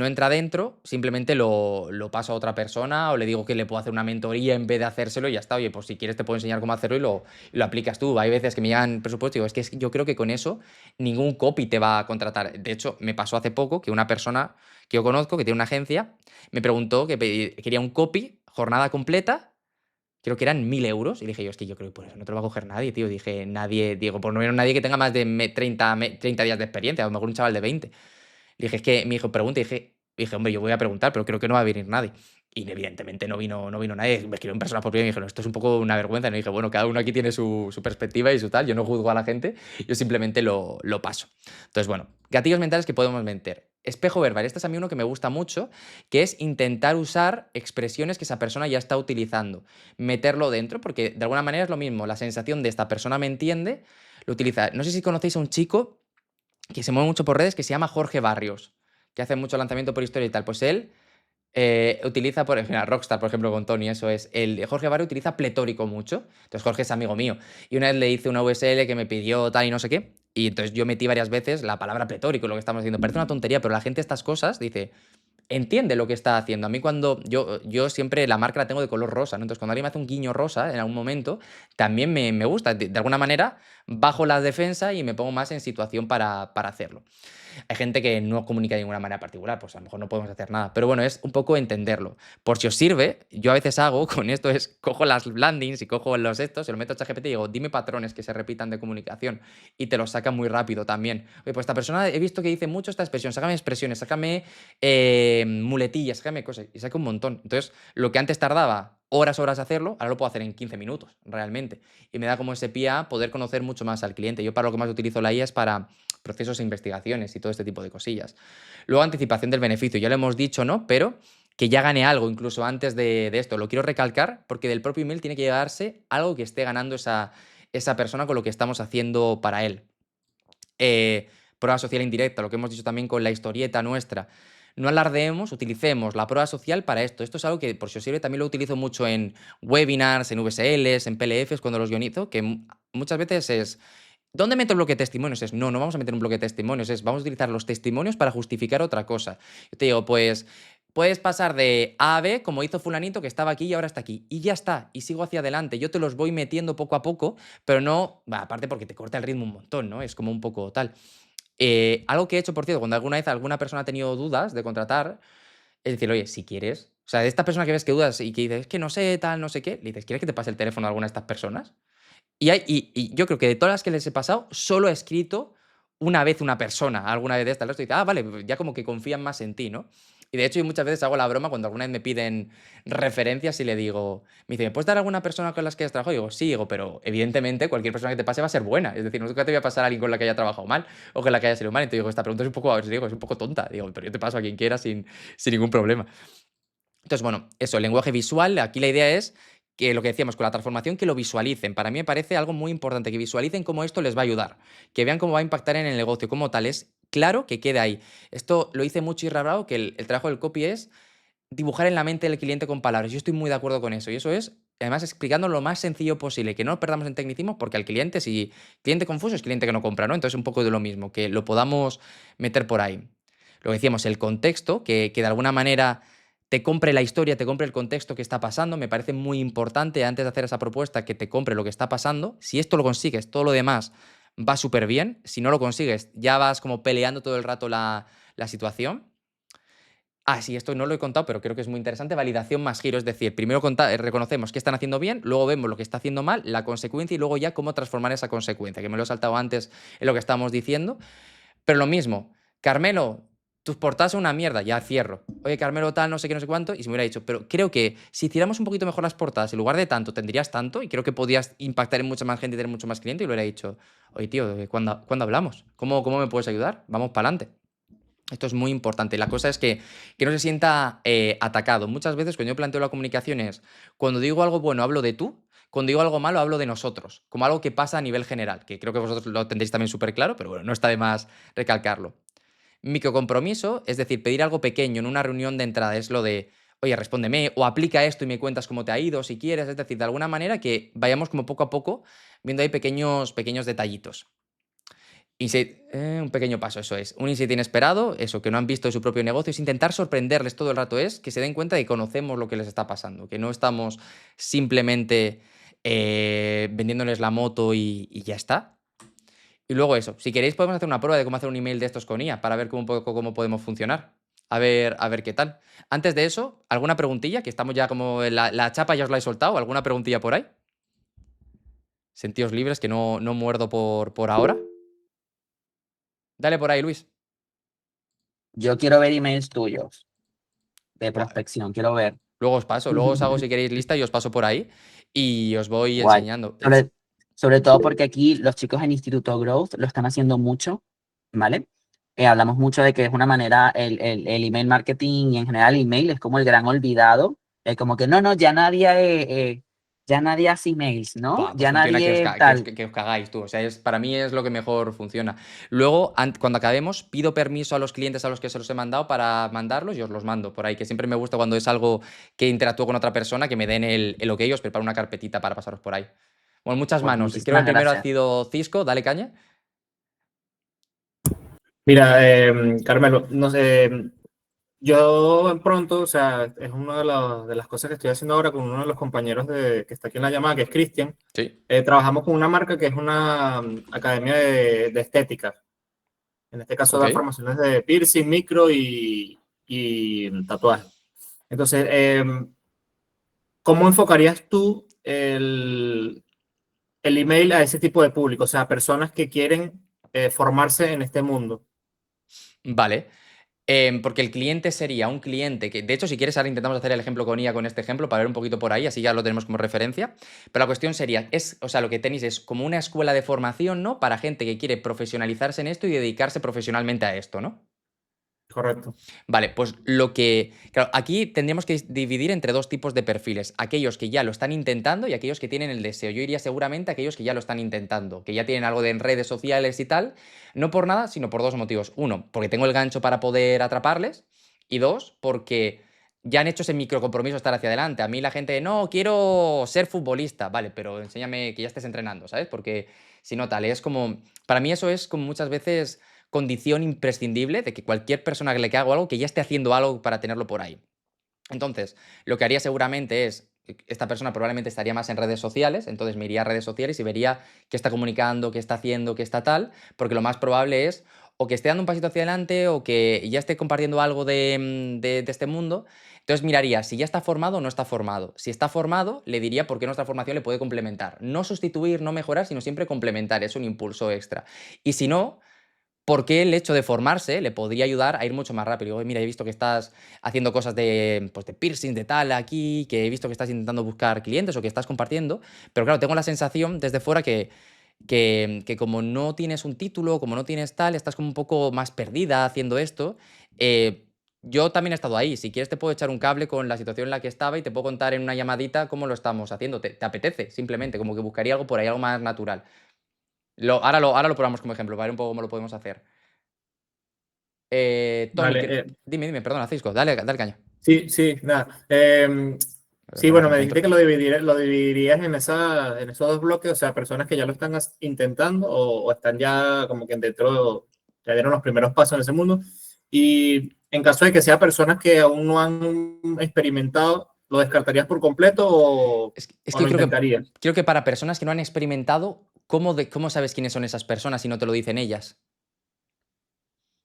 entra dentro, simplemente lo paso a otra persona o le digo que le puedo hacer una mentoría en vez de hacérselo y ya está. Oye, pues si quieres te puedo enseñar cómo hacerlo y lo aplicas tú. Hay veces que me llegan presupuestos y digo, es que yo creo que con eso ningún copy te va a contratar. De hecho, me pasó hace poco que una persona que yo conozco, que tiene una agencia, me preguntó que quería un copy, jornada completa. Creo que eran 1.000 euros. Y dije yo, es que yo creo que por eso no te lo va a coger nadie, tío. Dije, nadie, digo, por no ver nadie que tenga más de 30 días de experiencia. A lo mejor un chaval de 20. Le dije, es que mi hijo pregunta y dije, hombre, yo voy a preguntar, pero creo que no va a venir nadie. Y evidentemente no vino nadie. Me escribió en persona por privado y me dijeron, esto es un poco una vergüenza. Y le dije, bueno, cada uno aquí tiene su perspectiva y su tal. Yo no juzgo a la gente, yo simplemente lo paso. Entonces, bueno, gatillos mentales que podemos meter. Espejo verbal. Este es a mí uno que me gusta mucho, que es intentar usar expresiones que esa persona ya está utilizando. Meterlo dentro, porque de alguna manera es lo mismo. La sensación de esta persona me entiende, lo utiliza. No sé si conocéis a un chico que se mueve mucho por redes, que se llama Jorge Barrios, que hace mucho lanzamiento por historia y tal. Pues él utiliza, por ejemplo, Rockstar, por ejemplo, con Tony, eso es. El Jorge Barrios utiliza pletórico mucho. Entonces Jorge es amigo mío. Y una vez le hice una USL que me pidió tal y no sé qué. Y entonces yo metí varias veces la palabra pletórico, lo que estamos diciendo. Parece una tontería, pero la gente estas cosas dice, entiende lo que está haciendo. A mí cuando yo siempre la marca la tengo de color rosa, ¿no? Entonces cuando alguien me hace un guiño rosa en algún momento, también me gusta. De alguna manera bajo la defensa y me pongo más en situación para hacerlo. Hay gente que no comunica de ninguna manera particular, pues a lo mejor no podemos hacer nada. Pero bueno, es un poco entenderlo. Por si os sirve, yo a veces hago con esto es, cojo las landings y cojo los estos, se lo meto a ChatGPT y digo, dime patrones que se repitan de comunicación y te los saca muy rápido también. Oye, pues esta persona he visto que dice mucho esta expresión, sácame expresiones, sácame muletillas, sácame cosas y saca un montón. Entonces, lo que antes tardaba horas hacerlo, ahora lo puedo hacer en 15 minutos, realmente. Y me da como ese pie a poder conocer mucho más al cliente. Yo para lo que más utilizo la IA es para procesos e investigaciones y todo este tipo de cosillas. Luego, anticipación del beneficio. Ya lo hemos dicho, ¿no? Pero que ya gane algo incluso antes de esto. Lo quiero recalcar porque del propio email tiene que llegarse algo que esté ganando esa persona con lo que estamos haciendo para él. Prueba social indirecta, lo que hemos dicho también con la historieta nuestra. no alardeemos, utilicemos la prueba social para esto. Esto es algo que, por si os sirve, también lo utilizo mucho en webinars, en VSLs, en PLFs, cuando los guionizo, que muchas veces es, ¿dónde meto el bloque de testimonios? Es, no vamos a meter un bloque de testimonios, es, vamos a utilizar los testimonios para justificar otra cosa. Yo te digo, pues, puedes pasar de A a B, como hizo fulanito, que estaba aquí y ahora está aquí. Y ya está, y sigo hacia adelante. Yo te los voy metiendo poco a poco, pero no, aparte porque te corta el ritmo un montón, ¿no? Es como un poco tal. Algo que he hecho, por cierto, cuando alguna vez alguna persona ha tenido dudas de contratar, es decir, oye, si quieres, o sea, de esta persona que ves que dudas y que dices, es que no sé, tal, no sé qué, le dices, ¿quieres que te pase el teléfono a alguna de estas personas? Y yo creo que de todas las que les he pasado, solo he escrito una vez una persona, alguna vez de estas. El resto dice, vale, pues ya como que confían más en ti, ¿no? Y de hecho, yo muchas veces hago la broma cuando alguna vez me piden referencias y le digo, me dice, ¿me puedes dar alguna persona con las que hayas trabajado? Y digo, sí, digo, pero evidentemente cualquier persona que te pase va a ser buena. Es decir, nunca te voy a pasar a alguien con la que haya trabajado mal o con la que haya sido mal. Entonces digo, esta pregunta es un poco, digo, es un poco tonta. Digo, pero yo te paso a quien quiera sin ningún problema. Entonces, bueno, eso, el lenguaje visual, aquí la idea es que lo que decíamos con la transformación, que lo visualicen. Para mí me parece algo muy importante, que visualicen cómo esto les va a ayudar, que vean cómo va a impactar en el negocio como tal. Es claro que quede ahí. Esto lo dice mucho Irra Bravo, que el trabajo del copy es dibujar en la mente del cliente con palabras. Yo estoy muy de acuerdo con eso. Y eso es, además, explicando lo más sencillo posible, que no nos perdamos en tecnicismo, porque al cliente, si cliente confuso, es cliente que no compra, ¿no? Entonces, un poco de lo mismo, que lo podamos meter por ahí. Lo que decíamos, el contexto, que de alguna manera te compre la historia, te compre el contexto que está pasando, me parece muy importante antes de hacer esa propuesta que te compre lo que está pasando. Si esto lo consigues, todo lo demás va súper bien. Si no lo consigues, ya vas como peleando todo el rato la situación. Ah, sí, esto no lo he contado, pero creo que es muy interesante. Validación más giro, es decir, primero reconocemos qué están haciendo bien, luego vemos lo que está haciendo mal, la consecuencia y luego ya cómo transformar esa consecuencia, que me lo he saltado antes en lo que estábamos diciendo. Pero lo mismo, Carmelo, tus portadas son una mierda, ya cierro. Oye, Carmelo, tal, no sé qué, no sé cuánto, y se me hubiera dicho, pero creo que si hiciéramos un poquito mejor las portadas, en lugar de tanto, tendrías tanto, y creo que podías impactar en mucha más gente y tener mucho más cliente, y le hubiera dicho, oye, tío, ¿cuándo hablamos? ¿Cómo me puedes ayudar? Vamos para adelante. Esto es muy importante. La cosa es que no se sienta atacado. Muchas veces cuando yo planteo la comunicación es, cuando digo algo bueno hablo de tú, cuando digo algo malo hablo de nosotros, como algo que pasa a nivel general, que creo que vosotros lo tendréis también súper claro, pero bueno, no está de más recalcarlo. Microcompromiso, es decir, pedir algo pequeño en una reunión de entrada, es lo de, oye, respóndeme, o aplica esto y me cuentas cómo te ha ido, si quieres, es decir, de alguna manera que vayamos como poco a poco viendo ahí pequeños detallitos. Un pequeño paso, eso es. Un insight inesperado, eso, que no han visto de su propio negocio, es intentar sorprenderles todo el rato, es que se den cuenta de que conocemos lo que les está pasando, que no estamos simplemente vendiéndoles la moto y ya está. Y luego eso, si queréis podemos hacer una prueba de cómo hacer un email de estos con IA para ver un poco cómo podemos funcionar. A ver qué tal. Antes de eso, ¿alguna preguntilla? Que estamos ya como la chapa ya os la he soltado. ¿Alguna preguntilla por ahí? Sentíos libres, que no muerdo por ahora. Dale por ahí, Luis. Yo quiero ver emails tuyos de Buah, prospección, quiero ver. luego os paso, luego os hago si queréis lista y os paso por ahí y os voy Guay. enseñando. Sobre todo porque aquí los chicos en Instituto Growth lo están haciendo mucho, ¿vale? Hablamos mucho de que es una manera, el email marketing y en general el email es como el gran olvidado, como que no, ya nadie hace emails, ¿no? Buah, pues Ya funciona nadie tal. que os cagáis tú. O sea, para mí es lo que mejor funciona. Luego, cuando acabemos, pido permiso a los clientes a los que se los he mandado para mandarlos y os los mando por ahí, que siempre me gusta cuando es algo que interactúo con otra persona, que me den el ok, os preparo una carpetita para pasaros por ahí. Bueno, muchas Pues manos. Creo que el muchísimas primero ha gracias. sido Cisco, dale caña. Mira, Carmelo, no sé, yo pronto, o sea, es una de las cosas que estoy haciendo ahora con uno de los compañeros que está aquí en la llamada, que es Cristian. Sí. Trabajamos con una marca que es una academia de estética. En este caso Ok. da formaciones de piercing, micro y tatuaje. Entonces, ¿cómo enfocarías tú el email a ese tipo de público? O sea, personas que quieren formarse en este mundo. Vale. Porque el cliente sería un cliente que, de hecho, si quieres, ahora intentamos hacer el ejemplo con IA con este ejemplo para ver un poquito por ahí, así ya lo tenemos como referencia. Pero la cuestión sería, o sea, lo que tenéis es como una escuela de formación, ¿no? Para gente que quiere profesionalizarse en esto y dedicarse profesionalmente a esto, ¿no? Correcto. Vale, pues claro, aquí tendríamos que dividir entre dos tipos de perfiles. Aquellos que ya lo están intentando y aquellos que tienen el deseo. Yo iría seguramente a aquellos que ya lo están intentando, que ya tienen algo de en redes sociales y tal. No por nada, sino por dos motivos. Uno, porque tengo el gancho para poder atraparles. Y dos, porque ya han hecho ese microcompromiso de estar hacia adelante. A mí la gente, no, quiero ser futbolista. Vale, pero enséñame que ya estés entrenando, ¿sabes? Porque si no tal, es como, para mí eso es como muchas veces condición imprescindible de que cualquier persona que le haga algo, que ya esté haciendo algo para tenerlo por ahí. Entonces, lo que haría seguramente es, esta persona probablemente estaría más en redes sociales, entonces me iría a redes sociales y vería qué está comunicando, qué está haciendo, qué está tal, porque lo más probable es o que esté dando un pasito hacia adelante o que ya esté compartiendo algo de este mundo. Entonces miraría si ya está formado o no está formado. Si está formado, le diría por qué nuestra formación le puede complementar. No sustituir, no mejorar, sino siempre complementar, es un impulso extra. Y si no, porque el hecho de formarse le podría ayudar a ir mucho más rápido. Digo, mira, he visto que estás haciendo cosas de, pues, de piercing, de tal, aquí, que he visto que estás intentando buscar clientes o que estás compartiendo, pero claro, tengo la sensación desde fuera que como no tienes un título, como no tienes tal, estás como un poco más perdida haciendo esto. Yo también he estado ahí. Si quieres te puedo echar un cable con la situación en la que estaba y te puedo contar en una llamadita cómo lo estamos haciendo. ¿Te apetece? Simplemente, como que buscaría algo por ahí, algo más natural. Ahora lo probamos como ejemplo, para ver un poco cómo lo podemos hacer. Tony, Vale, dime, perdona, Cisco, dale caña. sí, nada. Sí, Vamos bueno, a me la dijiste intro. que lo dividirías en esos dos bloques, o sea, personas que ya lo están intentando o están ya como que dentro, ya dieron los primeros pasos en ese mundo. Y en caso de que sea personas que aún no han experimentado, ¿lo descartarías por completo Es o que lo yo intentarías? creo que para personas que no han experimentado, ¿cómo sabes quiénes son esas personas si no te lo dicen ellas?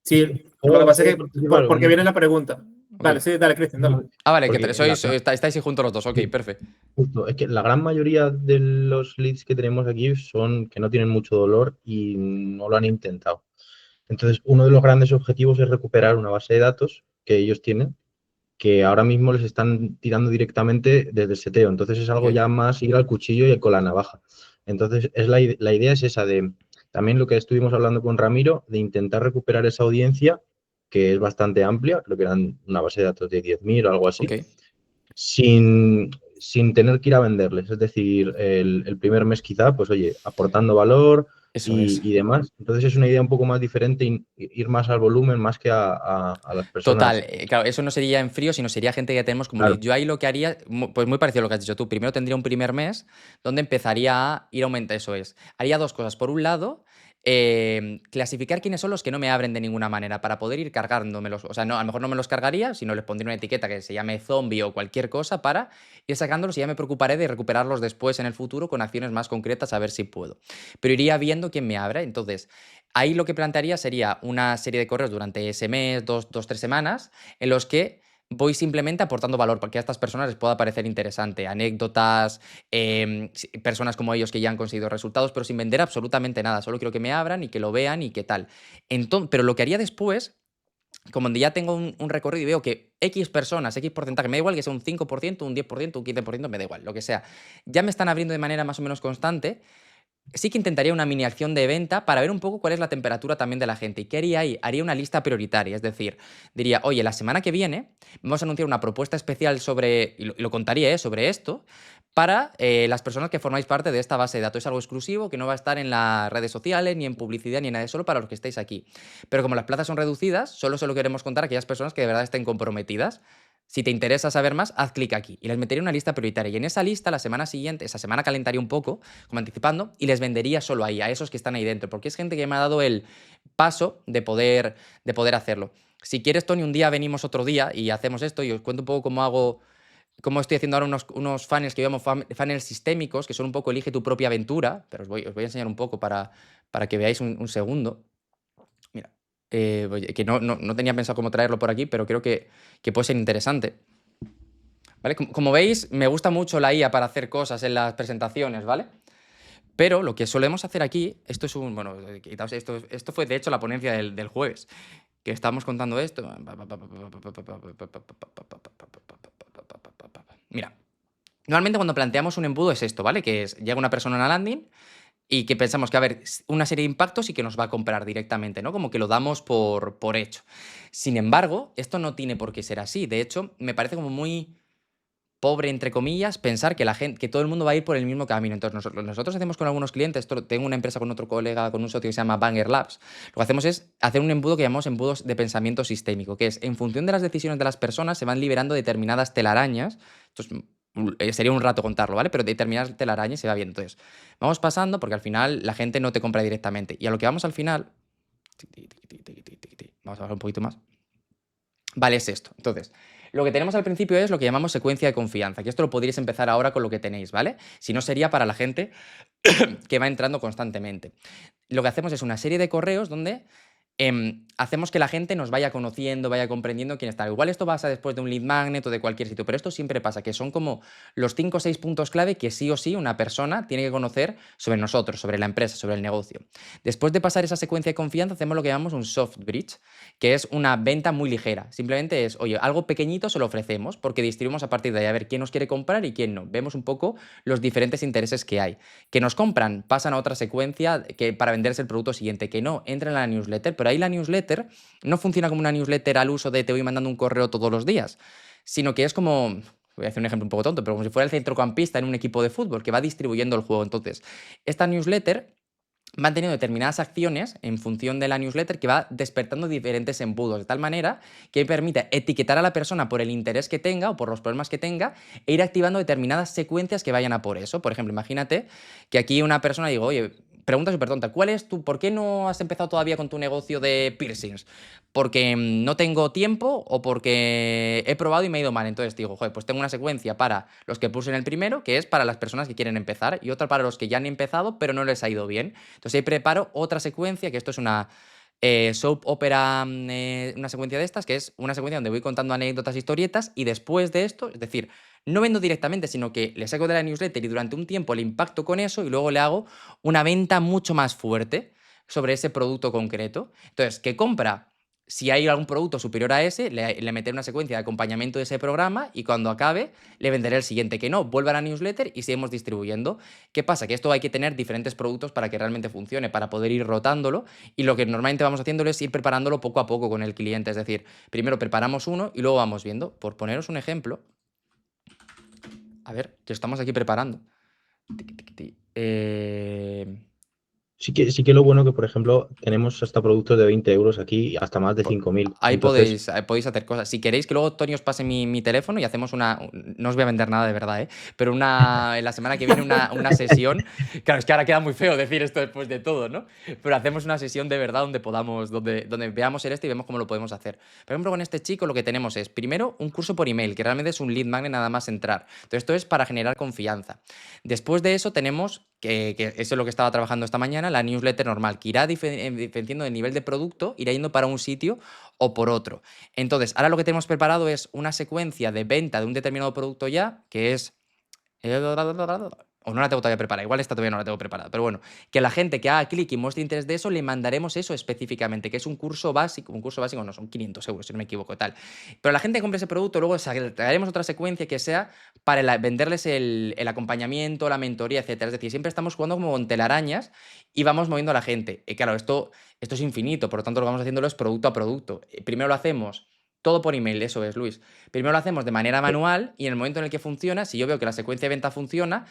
Sí, lo que ¿Puedo, pasa es puedo que, participar porque algún viene la pregunta. Ok. Vale, sí, dale, Cristian, dale. Ah, vale, que Porque estáis ahí juntos los dos, ok, sí, perfecto. justo, es que la gran mayoría de los leads que tenemos aquí son que no tienen mucho dolor y no lo han intentado. Entonces, uno de los grandes objetivos es recuperar una base de datos que ellos tienen, que ahora mismo les están tirando directamente desde el seteo. Entonces, es algo Ok. ya más ir al cuchillo y con la navaja. Entonces, la idea es esa de, también lo que estuvimos hablando con Ramiro, de intentar recuperar esa audiencia, que es bastante amplia, creo que eran una base de datos de 10.000 o algo así, Ok. sin tener que ir a venderles. Es decir, el primer mes quizá, pues oye, aportando valor Eso es. y demás. Entonces es una idea un poco más diferente, ir más al volumen más que a las Total, personas. claro, eso no sería en frío, sino sería gente que ya tenemos como lead. Claro, Yo ahí lo que haría, pues muy parecido a lo que has dicho tú. Primero tendría un primer mes donde empezaría a ir aumentando. Eso es. Haría dos cosas. Por un lado, clasificar quiénes son los que no me abren de ninguna manera para poder ir cargándomelos. O sea, no, a lo mejor no me los cargaría, sino les pondría una etiqueta que se llame zombie o cualquier cosa para ir sacándolos y ya me preocuparé de recuperarlos después en el futuro con acciones más concretas a ver si puedo. Pero iría viendo quién me abre. Entonces, ahí lo que plantearía sería una serie de correos durante ese mes, dos, tres semanas, en los que voy simplemente aportando valor para que a estas personas les pueda parecer interesante. Anécdotas, personas como ellos que ya han conseguido resultados, pero sin vender absolutamente nada. Solo quiero que me abran y que lo vean y qué tal. Pero lo que haría después, como ya tengo un recorrido y veo que X personas, X porcentaje, me da igual que sea un 5%, un 10%, un 15%, me da igual, lo que sea, ya me están abriendo de manera más o menos constante. Sí que intentaría una mini acción de venta para ver un poco cuál es la temperatura también de la gente. ¿Y qué haría ahí? Haría una lista prioritaria, es decir, diría, oye, la semana que viene vamos a anunciar una propuesta especial sobre, y lo contaría, sobre esto, para las personas que formáis parte de esta base de datos. Es algo exclusivo que no va a estar en las redes sociales, ni en publicidad, ni en nada, solo para los que estéis aquí. Pero como las plazas son reducidas, solo se lo queremos contar a aquellas personas que de verdad estén comprometidas. Si te interesa saber más, haz clic aquí y les metería una lista prioritaria. Y en esa lista, la semana siguiente, esa semana calentaría un poco, como anticipando, y les vendería solo ahí, a esos que están ahí dentro, porque es gente que me ha dado el paso de poder hacerlo. Si quieres, Tony, un día venimos otro día y hacemos esto y os cuento un poco cómo estoy haciendo ahora unos funnels que llamo funnels sistémicos, que son un poco elige tu propia aventura, pero os voy a enseñar un poco para que veáis un segundo. Mira, que no tenía pensado cómo traerlo por aquí, pero creo que puede ser interesante. ¿Vale? Como veis, me gusta mucho la IA para hacer cosas en las presentaciones, ¿vale? Pero lo que solemos hacer aquí, esto es un. Bueno, quitaos esto fue de hecho la ponencia del jueves, que estábamos contando esto. Mira, normalmente cuando planteamos un embudo es esto, ¿vale? Que es, llega una persona a una landing y que pensamos que va a haber una serie de impactos y que nos va a comprar directamente, ¿no? Como que lo damos por hecho. Sin embargo, esto no tiene por qué ser así. De hecho, me parece como muy pobre, entre comillas, pensar que que todo el mundo va a ir por el mismo camino. Entonces, nosotros hacemos con algunos clientes, tengo una empresa con otro colega, con un socio que se llama Banger Labs, lo que hacemos es hacer un embudo que llamamos embudos de pensamiento sistémico, que es, en función de las decisiones de las personas, se van liberando determinadas telarañas. Entonces, sería un rato contarlo, ¿vale? Pero determinadas telarañas se va viendo. Entonces, vamos pasando porque al final la gente no te compra directamente. Y a lo que vamos al final... Vamos a bajar un poquito más. Vale, es esto. Entonces, lo que tenemos al principio es lo que llamamos secuencia de confianza, que esto lo podríais empezar ahora con lo que tenéis, ¿vale? Si no, sería para la gente que va entrando constantemente. Lo que hacemos es una serie de correos donde hacemos que la gente nos vaya conociendo, vaya comprendiendo quién está. Igual esto pasa después de un lead magnet o de cualquier sitio, pero esto siempre pasa, que son como los 5 o 6 puntos clave que sí o sí una persona tiene que conocer sobre nosotros, sobre la empresa, sobre el negocio. Después de pasar esa secuencia de confianza, hacemos lo que llamamos un soft bridge, que es una venta muy ligera. Simplemente es, oye, algo pequeñito se lo ofrecemos porque distribuimos a partir de ahí a ver quién nos quiere comprar y quién no. Vemos un poco los diferentes intereses que hay. Que nos compran, pasan a otra secuencia que para venderse el producto siguiente. Que no, entran en la newsletter, pero ahí la newsletter no funciona como una newsletter al uso de te voy mandando un correo todos los días, sino que es como, voy a hacer un ejemplo un poco tonto, pero como si fuera el centrocampista en un equipo de fútbol que va distribuyendo el juego. Entonces, esta newsletter van teniendo determinadas acciones en función de la newsletter que va despertando diferentes embudos, de tal manera que permite etiquetar a la persona por el interés que tenga o por los problemas que tenga e ir activando determinadas secuencias que vayan a por eso. Por ejemplo, imagínate que aquí una persona digo, oye, pregunta súper tonta, ¿por qué no has empezado todavía con tu negocio de piercings? ¿Porque no tengo tiempo o porque he probado y me ha ido mal? Entonces digo, joder, pues tengo una secuencia para los que puse en el primero, que es para las personas que quieren empezar, y otra para los que ya han empezado pero no les ha ido bien. Entonces ahí preparo otra secuencia, que esto es una soap opera, una secuencia de estas, que es una secuencia donde voy contando anécdotas, historietas, y después de esto, es decir, no vendo directamente, sino que le saco de la newsletter y durante un tiempo le impacto con eso y luego le hago una venta mucho más fuerte sobre ese producto concreto. Entonces, ¿qué compra? Si hay algún producto superior a ese, le meteré una secuencia de acompañamiento de ese programa y cuando acabe le venderé el siguiente. Que no, vuelva a la newsletter y seguimos distribuyendo. ¿Qué pasa? Que esto hay que tener diferentes productos para que realmente funcione, para poder ir rotándolo, y lo que normalmente vamos haciéndolo es ir preparándolo poco a poco con el cliente. Es decir, primero preparamos uno y luego vamos viendo. Por poneros un ejemplo, a ver, que estamos aquí preparando. Sí que lo bueno que, por ejemplo, tenemos hasta productos de 20 euros aquí y hasta más de 5.000. Ahí Entonces, podéis hacer cosas. Si queréis que luego Tony os pase mi teléfono y hacemos no os voy a vender nada de verdad, ¿eh? Pero en la semana que viene una sesión. Claro, es que ahora queda muy feo decir esto después de todo, ¿no? Pero hacemos una sesión de verdad donde veamos el y vemos cómo lo podemos hacer. Por ejemplo, con este chico lo que tenemos es, primero, un curso por email, que realmente es un lead magnet nada más entrar. Entonces, esto es para generar confianza. Después de eso tenemos, que eso es lo que estaba trabajando esta mañana, la newsletter normal, que irá diferenciando del nivel de producto, irá yendo para un sitio o por otro. Entonces, ahora lo que tenemos preparado es una secuencia de venta de un determinado producto ya, que es... O no la tengo todavía preparada, igual esta todavía no la tengo preparada, pero bueno, que la gente que haga clic y muestre interés de eso, le mandaremos eso específicamente, que es un curso básico no, son 500 euros, si no me equivoco, tal. Pero la gente que compre ese producto, luego haremos otra secuencia que sea para venderles el acompañamiento, la mentoría, etcétera. Es decir, siempre estamos jugando como con telarañas y vamos moviendo a la gente. Y claro, esto es infinito, por lo tanto lo que vamos haciéndolo es producto a producto. Primero lo hacemos todo por email, eso es, Luis. Primero lo hacemos de manera manual y en el momento en el que funciona, si yo veo que la secuencia de venta funciona,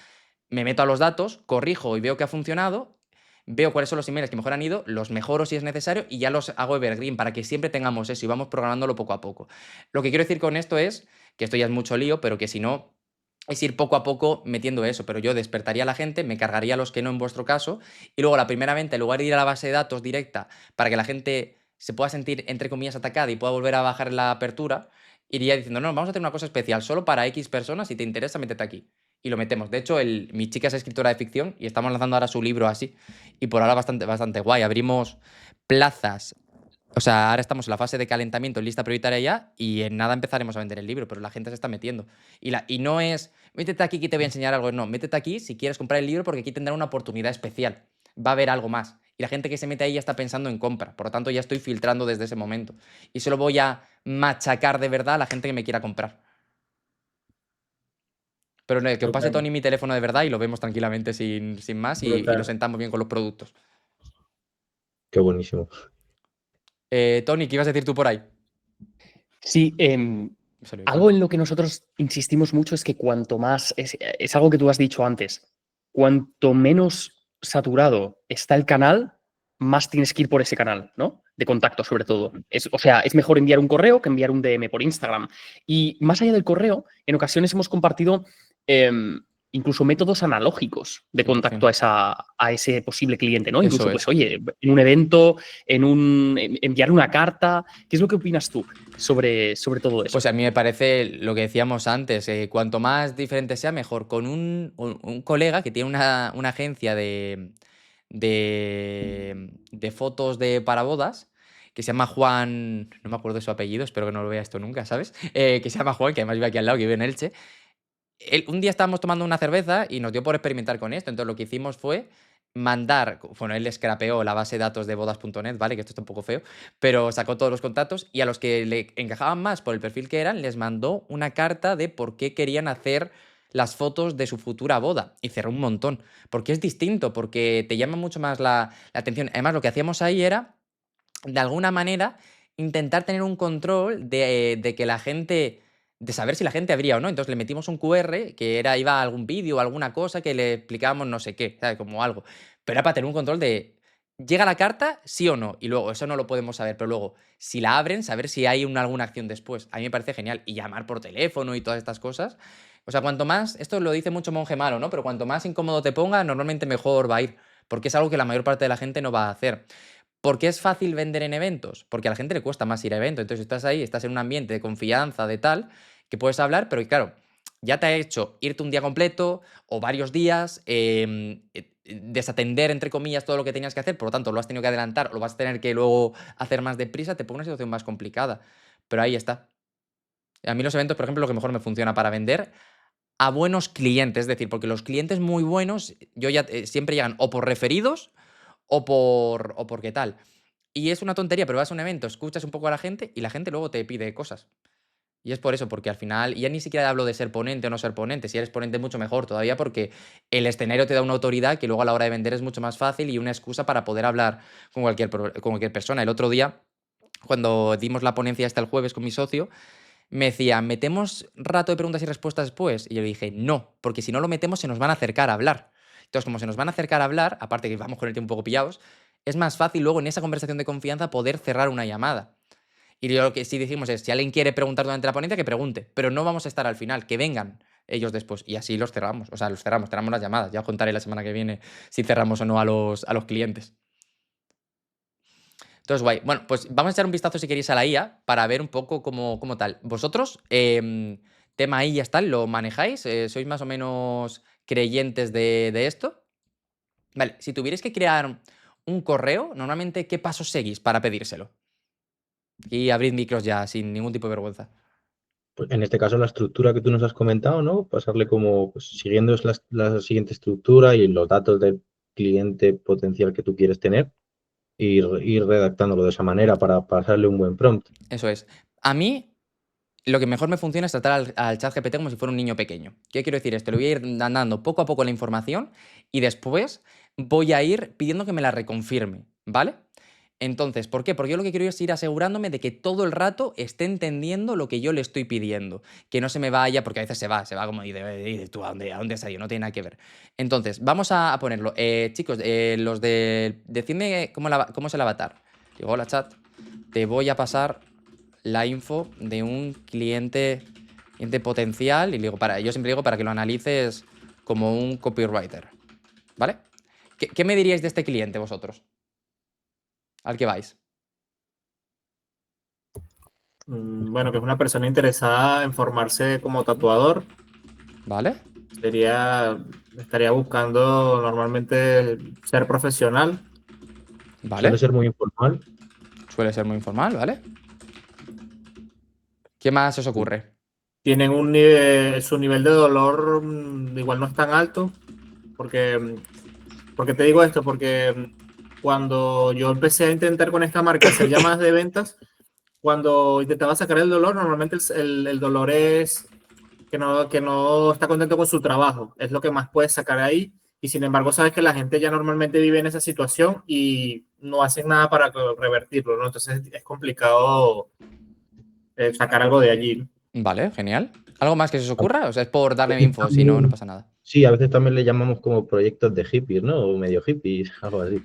me meto a los datos, corrijo y veo que ha funcionado, veo cuáles son los emails que mejor han ido, los mejoro si es necesario y ya los hago evergreen para que siempre tengamos eso y vamos programándolo poco a poco. Lo que quiero decir con esto es, que esto ya es mucho lío, pero que si no, es ir poco a poco metiendo eso, pero yo despertaría a la gente, me cargaría a los que no en vuestro caso, y luego la primera venta, en lugar de ir a la base de datos directa para que la gente se pueda sentir, entre comillas, atacada y pueda volver a bajar la apertura, iría diciendo, no, vamos a hacer una cosa especial, solo para X personas, si te interesa, métete aquí. Y lo metemos. De hecho, mi chica es escritora de ficción y estamos lanzando ahora su libro así, y por ahora bastante guay. Abrimos plazas. O sea, ahora estamos en la fase de calentamiento, en lista prioritaria ya, y en nada empezaremos a vender el libro, pero la gente se está metiendo. Y no es, métete aquí que te voy a enseñar algo, no, métete aquí si quieres comprar el libro porque aquí tendrá una oportunidad especial. Va a haber algo más. Y la gente que se mete ahí ya está pensando en compra. Por lo tanto, ya estoy filtrando desde ese momento. Y solo voy a machacar de verdad a la gente que me quiera comprar. Pero no, que os pase Tony mi teléfono de verdad y lo vemos tranquilamente sin más y lo sentamos bien con los productos. qué buenísimo. Tony, ¿qué ibas a decir tú por ahí? Sí, Se lo Algo en lo que nosotros insistimos mucho es que cuanto más, es algo que tú has dicho antes, cuanto menos saturado está el canal, más tienes que ir por ese canal, ¿no? De contacto, sobre todo. O sea, es mejor enviar un correo que enviar un DM por Instagram. Y más allá del correo, en ocasiones hemos compartido incluso métodos analógicos de contacto 100%. a ese posible cliente, ¿no? Eso Incluso, es. pues, oye, en un evento, enviar una carta. ¿Qué es lo que opinas tú sobre todo eso? Pues a mí me parece lo que decíamos antes, cuanto más diferente sea, mejor. Con un colega que tiene una agencia de fotos para bodas, que se llama Juan, no me acuerdo de su apellido, espero que no lo vea esto nunca, ¿sabes? Que se llama Juan, que además vive aquí al lado, que vive en Elche. Un día estábamos tomando una cerveza y nos dio por experimentar con esto. Entonces lo que hicimos fue mandar, bueno, él scrapeó la base de datos de bodas.net, ¿vale? Que esto está un poco feo, pero sacó todos los contactos y a los que le encajaban más por el perfil que eran, les mandó una carta de por qué querían hacer las fotos de su futura boda. Y cerró un montón, porque es distinto, porque te llama mucho más la atención. Además, lo que hacíamos ahí era, de alguna manera, intentar tener un control de que la gente, de saber si la gente abría o no. Entonces le metimos un QR que iba a algún vídeo o alguna cosa que le explicábamos no sé qué, ¿sabes? Como algo. Pero era para tener un control de, ¿llega la carta? Sí o no. Y luego, eso no lo podemos saber, pero luego, si la abren, saber si hay alguna acción después. A mí me parece genial. Y llamar por teléfono y todas estas cosas. O sea, cuanto más, esto lo dice mucho Monje Malo, ¿no? Pero cuanto más incómodo te ponga, normalmente mejor va a ir. Porque es algo que la mayor parte de la gente no va a hacer. ¿Por qué es fácil vender en eventos? Porque a la gente le cuesta más ir a eventos. Entonces estás ahí, estás en un ambiente de confianza, de tal, que puedes hablar, pero claro, ya te ha hecho irte un día completo o varios días, desatender, entre comillas, todo lo que tenías que hacer, por lo tanto, lo has tenido que adelantar o lo vas a tener que luego hacer más deprisa, te pone una situación más complicada. Pero ahí está. A mí los eventos, por ejemplo, lo que mejor me funciona para vender a buenos clientes, es decir, porque los clientes muy buenos, yo ya siempre llegan o por referidos o por qué tal. Y es una tontería, pero vas a un evento, escuchas un poco a la gente y la gente luego te pide cosas. Y es por eso, porque al final, y ya ni siquiera hablo de ser ponente o no ser ponente, si eres ponente mucho mejor todavía, porque el escenario te da una autoridad que luego a la hora de vender es mucho más fácil y una excusa para poder hablar con cualquier persona. El otro día, cuando dimos la ponencia hasta el jueves con mi socio, me decía, ¿metemos rato de preguntas y respuestas después? Y yo le dije, no, porque si no lo metemos se nos van a acercar a hablar. Entonces, como se nos van a acercar a hablar, aparte que vamos con el tiempo un poco pillados, es más fácil luego en esa conversación de confianza poder cerrar una llamada. Y lo que sí dijimos es, si alguien quiere preguntar durante la ponencia, que pregunte, pero no vamos a estar al final, que vengan ellos después. Y así los cerramos, o sea, cerramos las llamadas. Ya os contaré la semana que viene si cerramos o no a los clientes. Entonces, guay. Bueno, pues vamos a echar un vistazo si queréis a la IA para ver un poco cómo tal. ¿Vosotros, tema IA tal, lo manejáis? ¿Sois más o menos creyentes de esto? Vale, si tuvierais que crear un correo, normalmente, ¿qué pasos seguís para pedírselo? Y abrid micros ya, sin ningún tipo de vergüenza. Pues en este caso, la estructura que tú nos has comentado, ¿no? Pasarle como, pues, siguiendo la siguiente estructura y los datos del cliente potencial que tú quieres tener, ir redactándolo de esa manera para pasarle un buen prompt. Eso es. A mí, lo que mejor me funciona es tratar al chat GPT como si fuera un niño pequeño. ¿Qué quiero decir esto? Le voy a ir dando poco a poco la información y después voy a ir pidiendo que me la reconfirme, ¿vale? Entonces, ¿por qué? Porque yo lo que quiero es ir asegurándome de que todo el rato esté entendiendo lo que yo le estoy pidiendo. Que no se me vaya, porque a veces se va como, y tú, ¿a dónde has ido? No tiene nada que ver. Entonces, vamos a ponerlo. Chicos, los de... Decidme cómo es el avatar. Digo, hola chat, te voy a pasar la info de un cliente potencial y yo siempre digo para que lo analices como un copywriter, ¿vale? ¿Qué me diríais de este cliente vosotros? ¿Al que vais? Bueno, que es una persona interesada en formarse como tatuador. ¿Vale? Estaría buscando normalmente ser profesional. ¿Vale? Suele ser muy informal. Suele ser muy informal, ¿vale? ¿Qué más os ocurre? Tienen su nivel de dolor igual no es tan alto. Porque te digo esto, porque cuando yo empecé a intentar con esta marca hacer llamadas de ventas, cuando intentaba sacar el dolor, normalmente el dolor es que no está contento con su trabajo. Es lo que más puedes sacar ahí. Y sin embargo, sabes que la gente ya normalmente vive en esa situación y no hacen nada para revertirlo, ¿no? Entonces es complicado sacar algo de allí, ¿no? Vale, genial. ¿Algo más que se os ocurra? O sea, es por darle info, si no, no pasa nada. Sí, a veces también le llamamos como proyectos de hippies, ¿no? O medio hippies, algo así.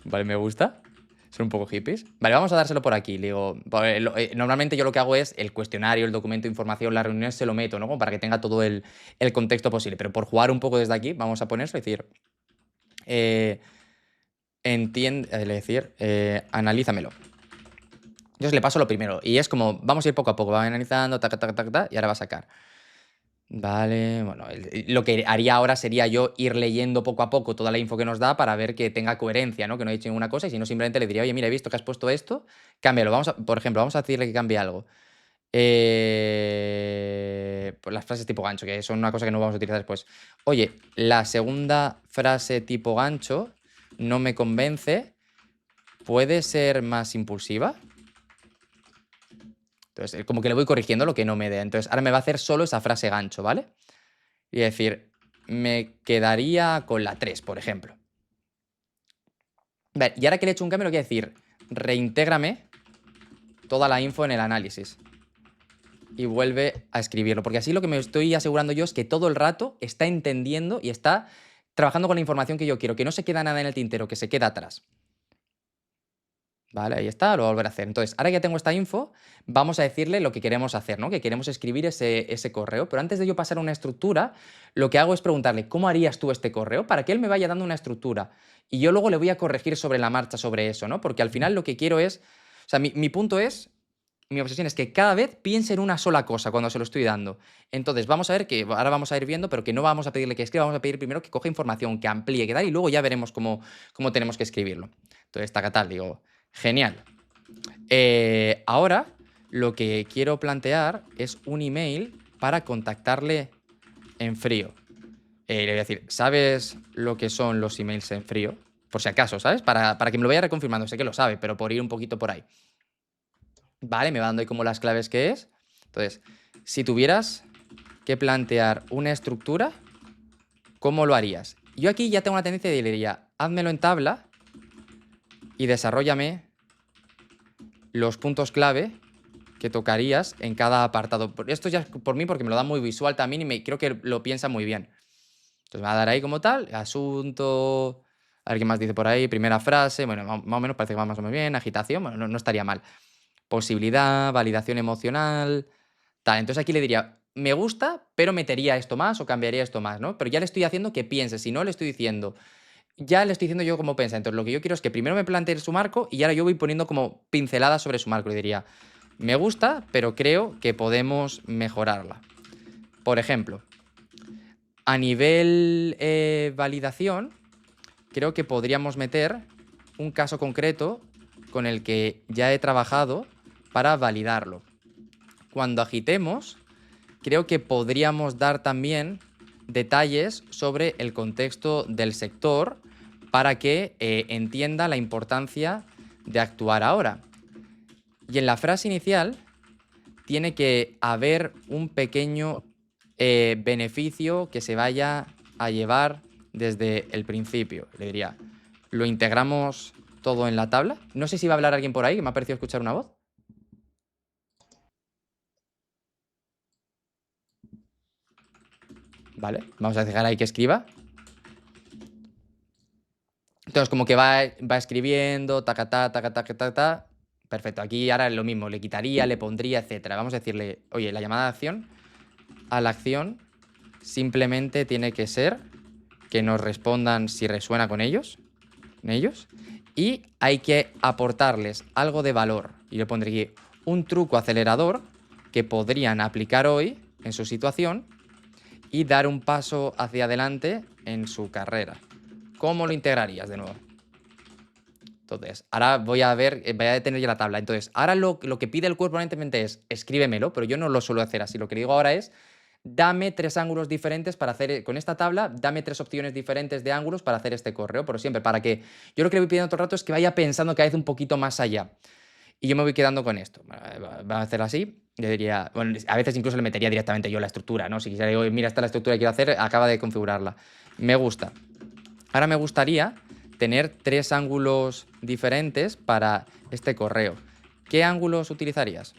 Vale, me gusta. Son un poco hippies. Vale, vamos a dárselo por aquí. Le digo, normalmente yo lo que hago es el cuestionario, el documento de información, las reuniones se lo meto, ¿no? Como para que tenga todo el contexto posible. Pero por jugar un poco desde aquí, vamos a ponerlo y decir, analízamelo. Entonces le paso lo primero. Y es como, vamos a ir poco a poco, va analizando, tac, tac, tac, tac, y ahora va a sacar. Vale, bueno, lo que haría ahora sería yo ir leyendo poco a poco toda la info que nos da para ver que tenga coherencia, ¿no? Que no haya dicho ninguna cosa y si no simplemente le diría, oye, mira, he visto que has puesto esto, cámbialo. Por ejemplo, vamos a decirle que cambie algo. Pues las frases tipo gancho, que son una cosa que no vamos a utilizar después. Oye, la segunda frase tipo gancho no me convence. ¿Puede ser más impulsiva? Entonces, como que le voy corrigiendo lo que no me dé. Entonces, ahora me va a hacer solo esa frase gancho, ¿vale? Y decir, me quedaría con la 3, por ejemplo. Vale, y ahora que le he hecho un cambio, lo quiero decir, reintégrame toda la info en el análisis. Y vuelve a escribirlo. Porque así lo que me estoy asegurando yo es que todo el rato está entendiendo y está trabajando con la información que yo quiero. Que no se queda nada en el tintero, que se queda atrás. Vale, ahí está, lo voy a volver a hacer. Entonces, ahora que tengo esta info, vamos a decirle lo que queremos hacer, ¿no? Que queremos escribir ese correo. Pero antes de yo pasar una estructura, lo que hago es preguntarle, ¿cómo harías tú este correo? Para que él me vaya dando una estructura. Y yo luego le voy a corregir sobre la marcha sobre eso, ¿no? Porque al final lo que quiero es... O sea, mi punto es... Mi obsesión es que cada vez piense en una sola cosa cuando se lo estoy dando. Entonces, vamos a ver que ahora vamos a ir viendo, pero que no vamos a pedirle que escriba, vamos a pedir primero que coja información, que amplíe, que tal, y luego ya veremos cómo tenemos que escribirlo. Entonces, tal, digo, genial. Ahora, lo que quiero plantear es un email para contactarle en frío. Le voy a decir, ¿sabes lo que son los emails en frío? Por si acaso, ¿sabes? Para que me lo vaya reconfirmando. Sé que lo sabe, pero por ir un poquito por ahí. Vale, me va dando ahí como las claves que es. Entonces, si tuvieras que plantear una estructura, ¿cómo lo harías? Yo aquí ya tengo una tendencia de le diría, házmelo en tabla y desarróllame los puntos clave que tocarías en cada apartado. Esto ya es por mí porque me lo da muy visual también y creo que lo piensa muy bien. Entonces me va a dar ahí como tal, asunto, a ver qué más dice por ahí, primera frase, bueno, más o menos parece que va más o menos bien, agitación, bueno, no estaría mal. Posibilidad, validación emocional, tal. Entonces aquí le diría, me gusta, pero metería esto más o cambiaría esto más, ¿no? Pero ya le estoy haciendo que piense, si no le estoy diciendo, ya le estoy diciendo yo cómo piensa. Entonces lo que yo quiero es que primero me plantee su marco y ahora yo voy poniendo como pinceladas sobre su marco. Le diría, me gusta, pero creo que podemos mejorarla. Por ejemplo, a nivel validación, creo que podríamos meter un caso concreto con el que ya he trabajado para validarlo. Cuando agitemos, creo que podríamos dar también detalles sobre el contexto del sector para que entienda la importancia de actuar ahora. Y en la frase inicial tiene que haber un pequeño beneficio que se vaya a llevar desde el principio. Le diría, ¿lo integramos todo en la tabla? No sé si va a hablar alguien por ahí, que me ha parecido escuchar una voz. Vale, vamos a dejar ahí que escriba. Entonces, como que va escribiendo, tacatá, tacatá, tacatá. Perfecto, aquí ahora lo mismo, le quitaría, le pondría, etcétera. Vamos a decirle, oye, la llamada de acción, a la acción simplemente tiene que ser que nos respondan si resuena con ellos, y hay que aportarles algo de valor. Y le pondré aquí un truco acelerador que podrían aplicar hoy en su situación y dar un paso hacia adelante en su carrera. ¿Cómo lo integrarías de nuevo? Entonces, ahora voy a detener ya la tabla. Entonces, ahora lo que pide el cuerpo aparentemente es escríbemelo, pero yo no lo suelo hacer así. Lo que digo ahora es, dame 3 ángulos diferentes para hacer, con esta tabla, dame 3 opciones diferentes de ángulos para hacer este correo, pero siempre para que, yo lo que le voy pidiendo todo el rato es que vaya pensando cada vez un poquito más allá. Y yo me voy quedando con esto. Va a hacer así. Le diría, bueno, a veces incluso le metería directamente yo la estructura, ¿no? Si quisiera, digo, mira, esta es la estructura que quiero hacer, acaba de configurarla. Me gusta. Ahora me gustaría tener 3 ángulos diferentes para este correo. ¿Qué ángulos utilizarías?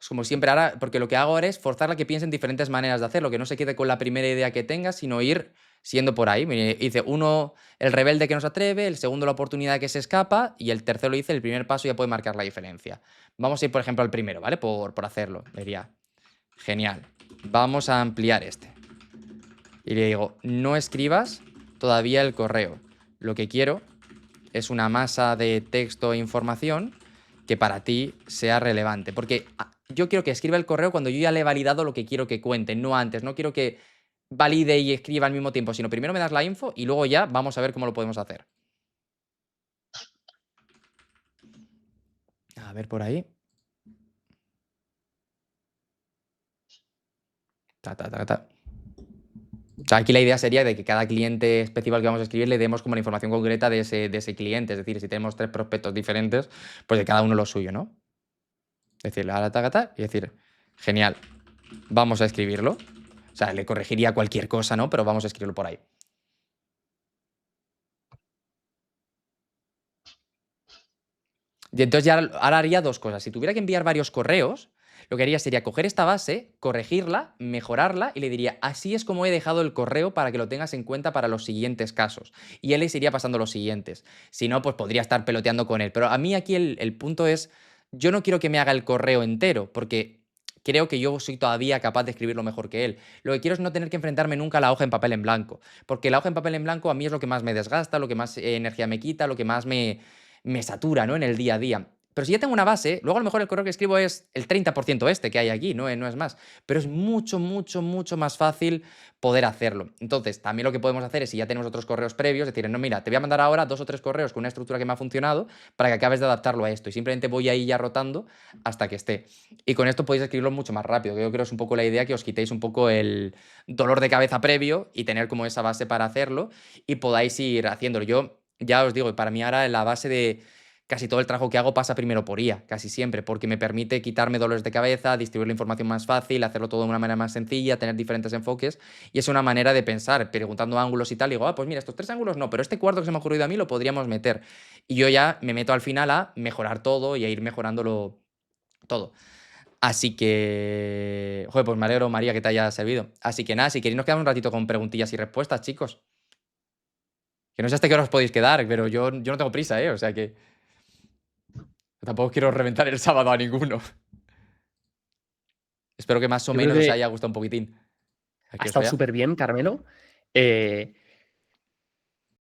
pues como siempre ahora, porque lo que hago ahora es forzarla a que piense en diferentes maneras de hacerlo, que no se quede con la primera idea que tenga, sino ir siendo por ahí. Dice, uno, el rebelde que no se atreve, el segundo, la oportunidad que se escapa, y el tercero dice, el primer paso ya puede marcar la diferencia. Vamos a ir, por ejemplo, al primero, ¿vale? Por hacerlo. Le diría, genial, vamos a ampliar este. Y le digo, no escribas todavía el correo. Lo que quiero es una masa de texto e información que para ti sea relevante. Porque yo quiero que escriba el correo cuando yo ya le he validado lo que quiero que cuente, no antes. No quiero que valide y escriba al mismo tiempo, sino primero me das la info y luego ya vamos a ver cómo lo podemos hacer. A ver por ahí. O sea, aquí la idea sería de que cada cliente específico que vamos a escribir le demos como la información concreta de ese cliente. Es decir, si tenemos 3 prospectos diferentes, pues de cada uno lo suyo, ¿no? Decirle a la tagata y decir, genial, vamos a escribirlo. O sea, le corregiría cualquier cosa, ¿no? Pero vamos a escribirlo por ahí. Y entonces ya ahora haría 2 cosas. Si tuviera que enviar varios correos, lo que haría sería coger esta base, corregirla, mejorarla y le diría, así es como he dejado el correo para que lo tengas en cuenta para los siguientes casos. Y él les iría pasando los siguientes. Si no, pues podría estar peloteando con él. Pero a mí aquí el punto es, yo no quiero que me haga el correo entero, porque creo que yo soy todavía capaz de escribirlo mejor que él. Lo que quiero es no tener que enfrentarme nunca a la hoja en papel en blanco, porque la hoja en papel en blanco a mí es lo que más me desgasta, lo que más energía me quita, lo que más me satura, ¿no? En el día a día. Pero si ya tengo una base, luego a lo mejor el correo que escribo es el 30% este que hay aquí, no es más. Pero es mucho, mucho, mucho más fácil poder hacerlo. Entonces, también lo que podemos hacer es, si ya tenemos otros correos previos, decir, no, mira, te voy a mandar ahora 2 o 3 correos con una estructura que me ha funcionado para que acabes de adaptarlo a esto. Y simplemente voy ahí ya rotando hasta que esté. Y con esto podéis escribirlo mucho más rápido. Yo creo que es un poco la idea, que os quitéis un poco el dolor de cabeza previo y tener como esa base para hacerlo y podáis ir haciéndolo. Yo ya os digo, para mí ahora la base de casi todo el trabajo que hago pasa primero por IA, casi siempre, porque me permite quitarme dolores de cabeza, distribuir la información más fácil, hacerlo todo de una manera más sencilla, tener diferentes enfoques, y es una manera de pensar, preguntando ángulos y tal, y digo, pues mira, estos 3 ángulos no, pero este cuarto que se me ha ocurrido a mí lo podríamos meter. Y yo ya me meto al final a mejorar todo y a ir mejorándolo todo. Así que, joder, pues me alegro, María, que te haya servido. Así que nada, si queréis nos quedamos un ratito con preguntillas y respuestas, chicos. Que no sé hasta qué hora os podéis quedar, pero yo no tengo prisa, ¿eh? O sea que tampoco quiero reventar el sábado a ninguno. Espero que más o Yo creo menos os que haya gustado un poquitín. ha estado súper bien, Carmelo.